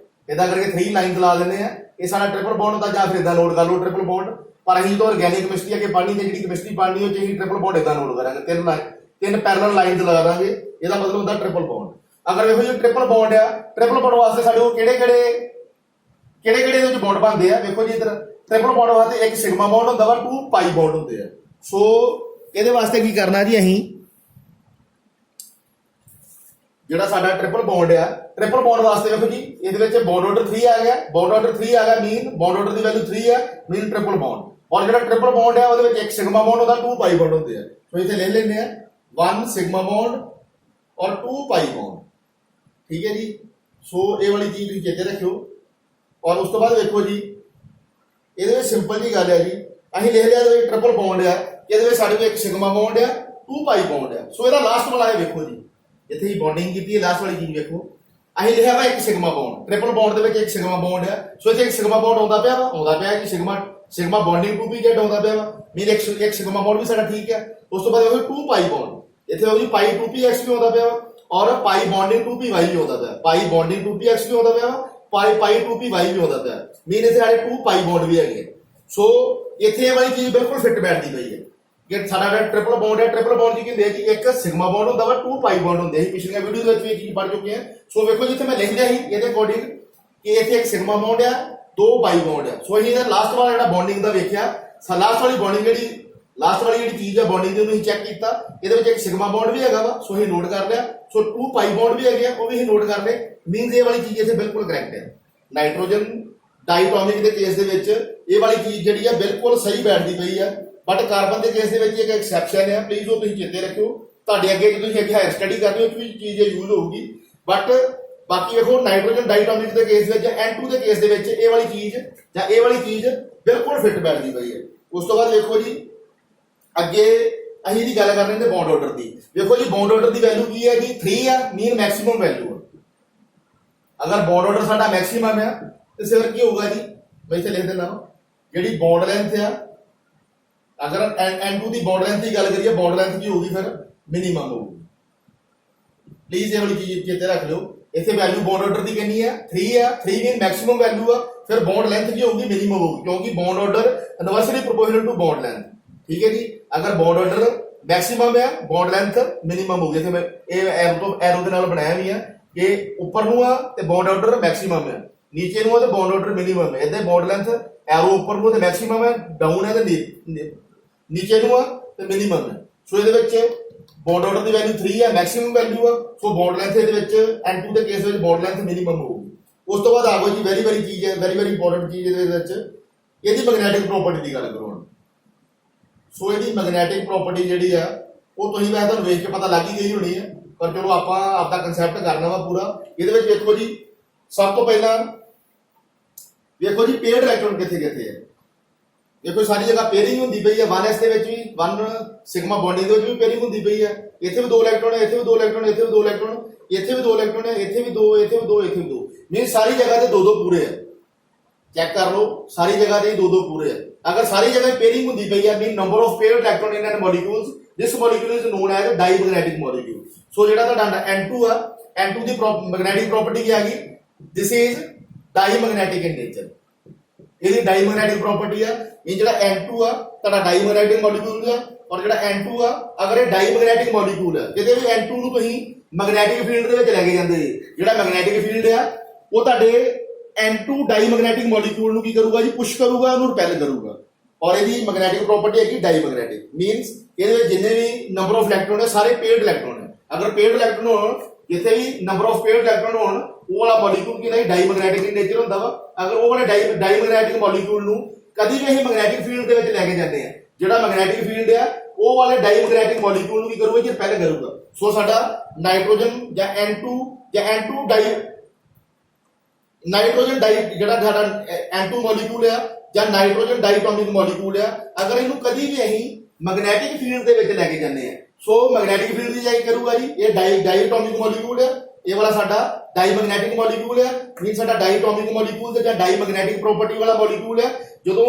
इदा करके 3 लाइन ला देने ये सारा ट्रिपल बॉन्ड होता या फिर इदा नोट कर लो ट्रिपल बॉन्ड पर अं तो ऑर्गेनिक केमिस्ट्री अगे पढ़नी है जी केमिस्ट्री पढ़नी हो चाहिए ट्रिपल बॉन्ड इदा नोट करेंगे 3 पैरेलल लाइन लगा देंगे इसका मतलब होता ट्रिपल बॉन्ड। अगर देखो जी ट्रिपल बॉन्ड है ट्रिपल बॉन्ड वास्ते साडे कोल किहड़े बॉन्ड बनते हैं देखो जी इधर ट्रिपल बॉन्ड वास्ते एक सिग्मा बॉन्ड होंदा वा 2 पाई बॉन्ड होंदे हैं। सो ਇਹਦੇ ਵਾਸਤੇ ਕੀ ਕਰਨਾ ਜੀ ਅਸੀਂ ਜਿਹੜਾ ਸਾਡਾ ਟ੍ਰਿਪਲ ਬੌਂਡ ਆ ਟ੍ਰਿਪਲ ਬੌਂਡ ਵਾਸਤੇ ਵੇਖੋ ਜੀ ਇਹਦੇ ਵਿੱਚ ਬੌਂਡ ਆਰਡਰ 3 ਆ ਗਿਆ ਬੌਂਡ ਆਰਡਰ 3 ਆ ਗਿਆ ਮੀਨ ਬੌਂਡ ਆਰਡਰ ਦੀ ਵੈਲਿਊ 3 ਆ ਮੀਨ ਟ੍ਰਿਪਲ ਬੌਂਡ। ਔਰ ਜਿਹੜਾ ਟ੍ਰਿਪਲ ਬੌਂਡ ਆ ਉਹਦੇ ਵਿੱਚ ਇੱਕ ਸਿਗਮਾ ਬੌਂਡ ਹੁੰਦਾ 2 ਪਾਈ ਬੌਂਡ ਹੁੰਦੇ ਆ। ਸੋ ਇੱਥੇ ਲੈ ਲੈਂਦੇ ਆ 1 ਸਿਗਮਾ ਬੌਂਡ ਔਰ 2 ਪਾਈ ਬੌਂਡ ਠੀਕ ਹੈ ਜੀ। ਸੋ ਇਹ ਵਾਲੀ ਚੀਜ਼ ਤੁਸੀਂ ਚੇਤੇ ਰੱਖਿਓ। ਔਰ ਉਸ ਤੋਂ ਬਾਅਦ ਵੇਖੋ ਜੀ ਇਹਦੇ ਵਿੱਚ ਸਿੰਪਲ ਜੀ ਗੱਲ ਹੈ ਜੀ ਅਸੀਂ ਲਿਖ ਲਿਆ ਇਹਦੇ ਟ੍ਰਿਪਲ ਬੌਂਡ ਆ ਇਹਦੇ ਵਿੱਚ ਸਾਡੇ ਕੋਲ ਇੱਕ ਸਿਗਮਾ ਬੌਂਡ ਆ 2 ਪਾਈ ਬੌਂਡ ਆ। ਸੋ ਇਹਦਾ ਲਾਸਟ ਵਾਲਾ ਇਹ ਵੇਖੋ ਜੀ ਇੱਥੇ ਹੀ ਬੌਂਡਿੰਗ ਕੀਤੀ ਹੈ ਲਾਸਟ ਵਾਲੀ ਚੀਜ਼ ਵੇਖੋ ਅਸੀਂ ਲਿਖਿਆ ਵਾ ਇੱਕ ਸਿਗਮਾ ਬੌਂਡ ਟ੍ਰਿਪਲ ਬੌਂਡ ਦੇ ਵਿੱਚ ਇੱਕ ਸਿਗਮਾ ਬੌਂਡ ਆ। ਸੋ ਇੱਥੇ ਇੱਕ ਸਿਗਮਾ ਬੌਂਡ ਆਉਂਦਾ ਪਿਆ ਜੀ ਸਿਗਮਾ ਬੌਂਡਿੰਗ 2pz ਆਉਂਦਾ ਪਿਆ ਵਾ ਮੀਨ ਇੱਕ ਸਿਗਮਾ ਬੌਂਡ ਵੀ ਸਾਡਾ ਠੀਕ ਹੈ। ਉਸ ਤੋਂ ਬਾਅਦ ਦੇਖੋ 2 ਪਾਈ ਬੌਂਡ ਇੱਥੇ ਹੋ ਜੀ ਪਾਈ 2px ਵੀ ਆਉਂਦਾ ਪਿਆ ਵਾ ਔਰ ਪਾਈ ਬੌਂਡਿੰਗ 2py ਵੀ ਆਉਂਦਾ ਪਿਆ ਪਾਈ ਬੌਂਡਿੰਗ 2px ਵੀ ਆਉਂਦਾ ਪਿਆ ਵਾ ਪਾਈ 2py ਵੀ ਆਉਂਦਾ ਪਿਆ ਮੀਨ ਇੱਥੇ ਸਾਡੇ 2 ਪਾਈ ਬੌਂਡ ਵੀ ਹੈਗੇ। ਸੋ ਇੱਥੇ ਇਹ ਵਾਲੀ ਚੀਜ਼ ਬਿਲਕੁਲ ਫਿੱਟ ਬੈਠਦੀ ਪਈ ਹੈ ਕਿ ਸਾਡਾ ट्रिपल बॉन्ड है ट्रिपल बॉन्ड की कहते हैं जी एक सिग्मा बॉन्ड होता है 2 पाई बॉन्ड होंगे पिछली वीडियो में ये चीज पढ़ चुके हैं। सो देखो जिथे मैं लिख दिया ये अकॉर्डिंग कि इतने एक सिग्मा बॉन्ड है 2 पाई बॉन्ड है। सो अभी लास्ट वाला जो बॉन्डिंग का वेख्या लास्ट वाली बॉन्डिंग जी लास्ट वाली जी चीज है बॉन्डिंग की चेक किया ये एक सिग्मा बॉन्ड भी है वा सो अभी नोट कर लिया। सो 2 पाई बॉन्ड भी है वो भी नोट कर ले मीनस ये वाली चीज इतने बिल्कुल करैक्ट है। नाइट्रोजन डाइटोमिक के केस ये वाली चीज जी है बिल्कुल सही बैठती पई है बट कार्बन के केस एक एक्सैप्शन है प्लीज वो चेते रखियो ਤੁਹਾਡੇ ਅੱਗੇ ਜੇ ਤੁਸੀਂ ਅੱਗੇ ਹਾਇਰ ਸਟੱਡੀ ਕਰਦੇ ਹੋ ਉਹ ਵੀ ਚੀਜ਼ ਯੂਜ਼ ਹੋਊਗੀ। ਬਟ ਬਾਕੀ ਵੇਖੋ ਨਾਈਟ੍ਰੋਜਨ ਡਾਈਟੋਮਿਕ ਦੇ ਕੇਸ ਵਿੱਚ N2 ਦੇ ਕੇਸ ਦੇ ਵਿੱਚ ਇਹ ਵਾਲੀ ਚੀਜ਼ ਜਾਂ ਇਹ ਵਾਲੀ ਚੀਜ਼ ਬਿਲਕੁਲ ਫਿੱਟ ਬੈਠਦੀ ਪਈ ਹੈ। ਉਸ ਤੋਂ ਬਾਅਦ ਵੇਖੋ ਜੀ ਅੱਗੇ ਅਸੀਂ ਦੀ ਗੱਲ ਕਰ ਰਹੇ ਹਾਂ ਬੌਂਡ ਆਰਡਰ ਦੀ। ਵੇਖੋ ਜੀ ਬੌਂਡ ਆਰਡਰ ਦੀ ਵੈਲਿਊ ਕੀ ਹੈ ਜੀ 3 ਆ ਮੀਨ ਮੈਕਸਿਮਮ ਵੈਲਿਊ ਆ। ਅਗਰ ਬੌਂਡ ਆਰਡਰ ਸਾਡਾ ਮੈਕਸਿਮਮ ਆ ਤੇ ਫਿਰ ਕੀ ਹੋਊਗਾ ਜੀ ਮੈਂ ਇੱਥੇ ਲਿਖ ਦਿੰਦਾ ਜਿਹੜੀ ਬੌਂਡ ਲੈਂਥ ਆ अगर N2 की बॉन्ड लेंथ की गल करिए बॉन्ड लेंथ की होगी फिर मिनिमम होगी। प्लीज ये वाली चीज चेते रख लो इतने वैल्यू बॉन्ड ऑर्डर की कितनी है 3 है 3 मीन मैक्सिमम वैल्यू है फिर बॉन्ड लेंथ की होगी मिनिमम होगी क्योंकि bond order inversely proportional to bond length ठीक है जी। अगर बॉन्ड ऑर्डर मैक्सिमम है बॉन्ड लेंथ मिनिमम होगी इतने एरो के नाल बनाया भी है कि ऊपर नूं आ ते बॉन्ड ऑर्डर मैक्सिमम है नीचे ਨੂੰ ਤੇ ਬੌਂਡ ਆਰਡਰ ਮਿਨੀਮਮ ਹੈ ਇਹਦੇ ਬੌਂਡ ਲੈਂਥ ਐਰੋ ਉੱਪਰ ਨੂੰ ਤੇ ਮੈਕਸਿਮਮ ਹੈ ਡਾਊਨ ਹੈ ਤੇ ਨੀਚੇ ਨੂੰ ਆ ਤੇ ਮਿਨੀਮਮ ਹੈ ਸੋ ਇਹਦੇ ਵਿੱਚ ਬੌਂਡ ਆਰਡਰ ਦੀ ਵੈਲਿਊ 3 ਹੈ ਮੈਕਸਿਮਮ ਵੈਲਿਊ ਆ ਸੋ ਬੌਂਡ ਲੈਂਥ ਇਹਦੇ ਵਿੱਚ N2 ਦੇ ਕੇਸ ਵਿੱਚ ਬੌਂਡ ਲੈਂਥ ਮਿਨੀਮਮ ਹੋਊਗੀ ਉਸ ਤੋਂ ਬਾਅਦ ਆ ਗਈ ਜੀ ਵੈਰੀ ਚੀਜ਼ ਹੈ ਵੈਰੀ ਇੰਪੋਰਟੈਂਟ ਚੀਜ਼ ਇਹਦੇ ਵਿੱਚ ਇਹਦੀ ਮੈਗਨੈਟਿਕ ਪ੍ਰੋਪਰਟੀ ਦੀ ਗੱਲ ਕਰੋ ਹੁਣ ਸੋ ਇਹਦੀ ਮੈਗਨੈਟਿਕ ਪ੍ਰੋਪਰਟੀ ਜਿਹੜੀ ਆ ਉਹ ਤੁਸੀਂ ਵੈਸੇ ਤੁਹਾਨੂੰ ਵੇਖ ਕੇ ਪਤਾ ਲੱਗ ਹੀ ਗਈ ਹੋਣੀ ਹੈ ਪਰ ਚਲੋ ਆਪਾਂ ਆਪਦਾ ਕਨਸੈਪਟ ਕਰਨਾ ਵਾ ਪੂਰਾ ਇਹਦੇ ਵਿੱਚ ਵੇਖੋ ਜੀ ਸਭ ਤੋਂ ਪਹਿਲਾਂ ਵੇਖੋ ਜੀ ਪੇਅਰਡ ਇਲੈਕਟ੍ਰੋਨ ਕਿੱਥੇ ਕਿੱਥੇ ਹੈ ਦੇਖੋ ਸਾਰੀ ਜਗ੍ਹਾ ਪੇਅਰਿੰਗ ਹੁੰਦੀ ਪਈ ਹੈ 1s ਦੇ ਵਿੱਚ ਵੀ 1 ਸਿਗਮਾ ਬੌਂਡਿੰਗ ਦੇ ਵਿੱਚ ਵੀ ਪੇਅਰਿੰਗ ਹੁੰਦੀ ਪਈ ਹੈ ਇੱਥੇ ਵੀ 2 ਇਲੈਕਟ੍ਰੋਨ ਹੈ ਇੱਥੇ ਵੀ 2 ਇਲੈਕਟ੍ਰੋਨ ਇੱਥੇ ਵੀ 2 ਇਲੈਕਟ੍ਰੋਨ ਇੱਥੇ ਵੀ 2 ਇਲੈਕਟ੍ਰੋਨ ਹੈ ਇੱਥੇ ਵੀ 2 ਇੱਥੇ ਵੀ 2 ਇੱਥੇ ਵੀ 2 ਮੀਨ ਸਾਰੀ ਜਗ੍ਹਾ ਤੇ 2 ਪੂਰੇ ਹੈ ਚੈੱਕ ਕਰ ਲਓ ਸਾਰੀ ਜਗ੍ਹਾ ਤੇ 2 ਪੂਰੇ ਹੈ ਅਗਰ ਸਾਰੀ ਜਗ੍ਹਾ ਪੇਅਰਿੰਗ ਹੁੰਦੀ ਪਈ ਹੈ mean number of paired electron in an molecules this molecule is known as diamagnetic molecule so ਜਿਹੜਾ ਤੁਹਾਡਾ N2 ਆ N2 ਦੀ ਮੈਗਨੈਟਿਕ ਪ੍ਰੋਪਰਟੀ ਕੀ ਆ ਗਈ ਦਿਸ ਇਜ਼ ਡਾਈਮੈਗਨੈਟਿਕ ਇਨ ਨੇਚਰ ਇਹਦੀ ਡਾਈਮੈਗਨੈਟਿਕ ਪ੍ਰੋਪਰਟੀ ਆ ਇਹ ਜਿਹੜਾ N2 ਆ ਤੁਹਾਡਾ ਡਾਈਮੈਗਨੈਟਿਕ ਮੋਲੀਕਿਊਲ ਆ ਔਰ ਜਿਹੜਾ N2 ਆ ਅਗਰ ਇਹ ਡਾਈਮੈਗਨੈਟਿਕ ਮੋਲੀਕਿਊਲ ਆ ਕਿਤੇ ਵੀ N2 ਨੂੰ ਤੁਸੀਂ ਮੈਗਨੈਟਿਕ ਫੀਲਡ ਦੇ ਵਿੱਚ ਲੈ ਕੇ ਜਾਂਦੇ ਜਿਹੜਾ ਮੈਗਨੈਟਿਕ ਫੀਲਡ ਆ ਉਹ ਤੁਹਾਡੇ N2 ਡਾਈਮੈਗਨੈਟਿਕ ਮੋਲੀਕਿਊਲ ਨੂੰ ਕੀ ਕਰੂਗਾ ਜੀ ਪੁਸ਼ ਕਰੂਗਾ ਉਹਨੂੰ ਰਿਪੈਲ ਕਰੂਗਾ ਔਰ ਇਹਦੀ ਮੈਗਨੈਟਿਕ ਪ੍ਰੋਪਰਟੀ ਹੈਗੀ ਡਾਈਮੈਗਨੈਟਿਕ ਮੀਨਸ ਇਹਦੇ ਵਿੱਚ ਜਿੰਨੇ ਵੀ ਨੰਬਰ ਆਫ ਇਲੈਕਟ੍ਰੋਨ ਹੈ ਸਾਰੇ ਪੇਅਰਡ ਇਲੈਕਟ੍ਰੋਨ ਹੈ ਅਗਰ ਪੇਅਰਡ ਇਲੈਕਟ੍ਰੋਨ ਹੋਣ ਜਿੱਥੇ ਵੀ ਨੰਬਰ ਆਫ ਪੇਅਰਡ ਇਲੈਕਟ੍ਰੋਨ ਹੋਣ ਉਹ ਵਾਲਾ ਮੋਲੀਕਿਊਲ ਕੀ ਨਹੀਂ ਡਾਈਮੈਗਨੈਟਿਕ ਇਨ ਨੇਚਰ ਹੁੰਦਾ ਵਾ ਅਗਰ ਉਹ ਵਾਲੇ ਡਾਈਮੈਗਨੈਟਿਕ ਮੋਲੀਕਿਊਲ ਨੂੰ ਕਦੀ ਵੀ ਅਸੀਂ ਮੈਗਨੈਟਿਕ ਫੀਲਡ ਦੇ ਵਿੱਚ ਲੈ ਕੇ ਜਾਂਦੇ ਆ ਜਿਹੜਾ ਮੈਗਨੈਟਿਕ ਫੀਲਡ ਆ ਉਹ ਵਾਲੇ ਡਾਈਮੈਗਨੈਟਿਕ ਮੋਲੀਕਿਊਲ ਨੂੰ ਕੀ ਕਰੂਗਾ ਜੀ ਰਿਪੈਲ ਕਰੂਗਾ ਸੋ ਸਾਡਾ ਨਾਈਟ੍ਰੋਜਨ ਜਾਂ N2 ਨਾਈਟ੍ਰੋਜਨ ਡਾਈ ਜਿਹੜਾ ਸਾਡਾ N2 ਮੋਲੀਕਿਊਲ ਆ ਜਾਂ ਨਾਈਟ੍ਰੋਜਨ ਡਾਈਟੋਮਿਕ ਮੋਲੀਕਿਊਲ ਆ ਅਗਰ ਇਹਨੂੰ ਕਦੀ ਵੀ ਅਸੀਂ ਮੈਗਨੈਟਿਕ ਫੀਲਡ ਦੇ ਵਿੱਚ ਲੈ ਕੇ ਜਾਂਦੇ ਆ ਸੋ ਮੈਗਨੈਟਿਕ ਫੀਲਡ ਦੀ ਜਾਈ ਕਰੂਗਾ ਜੀ ਇਹ ਡਾਈਟੋਮਿਕ ਮੋਲੀਕਿਊਲ ਆ ਇਹ ਵਾਲਾ ਸਾਡਾ ਡਾਈਮੈਗਨੈਟਿਕ ਮੋਲੀਕਿਊਲ ਆ ਮੀਨ ਸਾਡਾ ਡਾਈਟੋਮਿਕ ਮੋਲੀਕਿਊਲ ਤੇ ਜਾਂ ਡਾਈਮੈਗਨੈਟਿਕ ਪ੍ਰੋਪਰਟੀ ਵਾਲਾ ਮੋਲੀਕਿਊਲ ਆ ਜਦੋਂ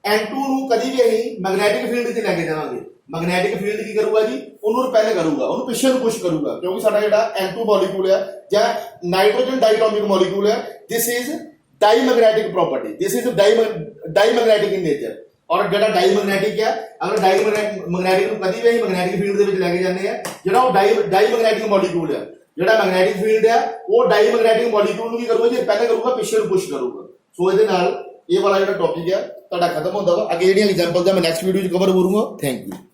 N2 ਨੂੰ ਕਦੀ ਵੀ ਅਸੀਂ ਮੈਗਨੈਟਿਕ ਫੀਲਡ 'ਚ ਲੈ ਕੇ ਜਾਵਾਂਗੇ ਮੈਗਨੈਟਿਕ ਫੀਲਡ ਕੀ ਕਰੂਗਾ ਜੀ ਉਹਨੂੰ ਰਿਪੈਲ ਕਰੂਗਾ ਉਹਨੂੰ ਪਿੱਛੇ ਨੂੰ ਪੁਸ਼ ਕਰੂਗਾ ਕਿਉਂਕਿ ਸਾਡਾ ਜਿਹੜਾ N2 ਮੋਲੀਕਿਊਲ ਆ ਜਾਂ ਨਾਈਟ੍ਰੋਜਨ ਡਾਈਟੋਮਿਕ ਮੋਲੀਕਿਊਲ ਆ this is diamagnetic property this is diamagnetic in nature ਔਰ ਜਿਹੜਾ ਡਾਈਮੈਗਨੈਟਿਕ ਆ ਅਗਰ ਡਾਈਮੈਗਨੈਟਿਕ ਨੂੰ ਕਦੀ ਵੀ ਅਸੀਂ ਮੈਗਨੈਟਿਕ ਫੀਲਡ ਦੇ ਵਿੱਚ ਲੈ ਕੇ ਜਾਂਦੇ ਆ ਜਿਹੜਾ ਉਹ ਡਾਈਮੈਗਨੈਟਿਕ ਮੋਲੀਕਿਊਲ ਆ ਜਿਹੜਾ ਮੈਗਨੈਟਿਕ ਫੀਲਡ ਆ ਉਹ ਡਾਈਮੈਗਨੈਟਿਕ ਮੋਲੀਕਿਊਲ ਨੂੰ ਕੀ ਕਰੂਗਾ ਜੀ ਪਹਿਲਾਂ ਕਰੂਗਾ ਪਿੱਛੇ ਨੂੰ ਪੁਸ਼ ਕਰੂਗਾ ਸੋ ਇਹਦੇ ਨਾਲ ਇਹ ਵਾਲਾ ਜਿਹੜਾ ਟੌਪਿਕ ਆ ਤੁਹਾਡਾ ਖਤਮ ਹੁੰਦਾ ਵਾ ਅੱਗੇ ਜਿਹੜੀਆਂ ਐਗਜ਼ਾਮਪਲ ਦਾ ਮੈਂ ਨੈਕਸਟ ਵੀਡੀਓ 'ਚ ਕਵਰ ਕਰੂੰਗਾ ਥੈਂਕ ਯੂ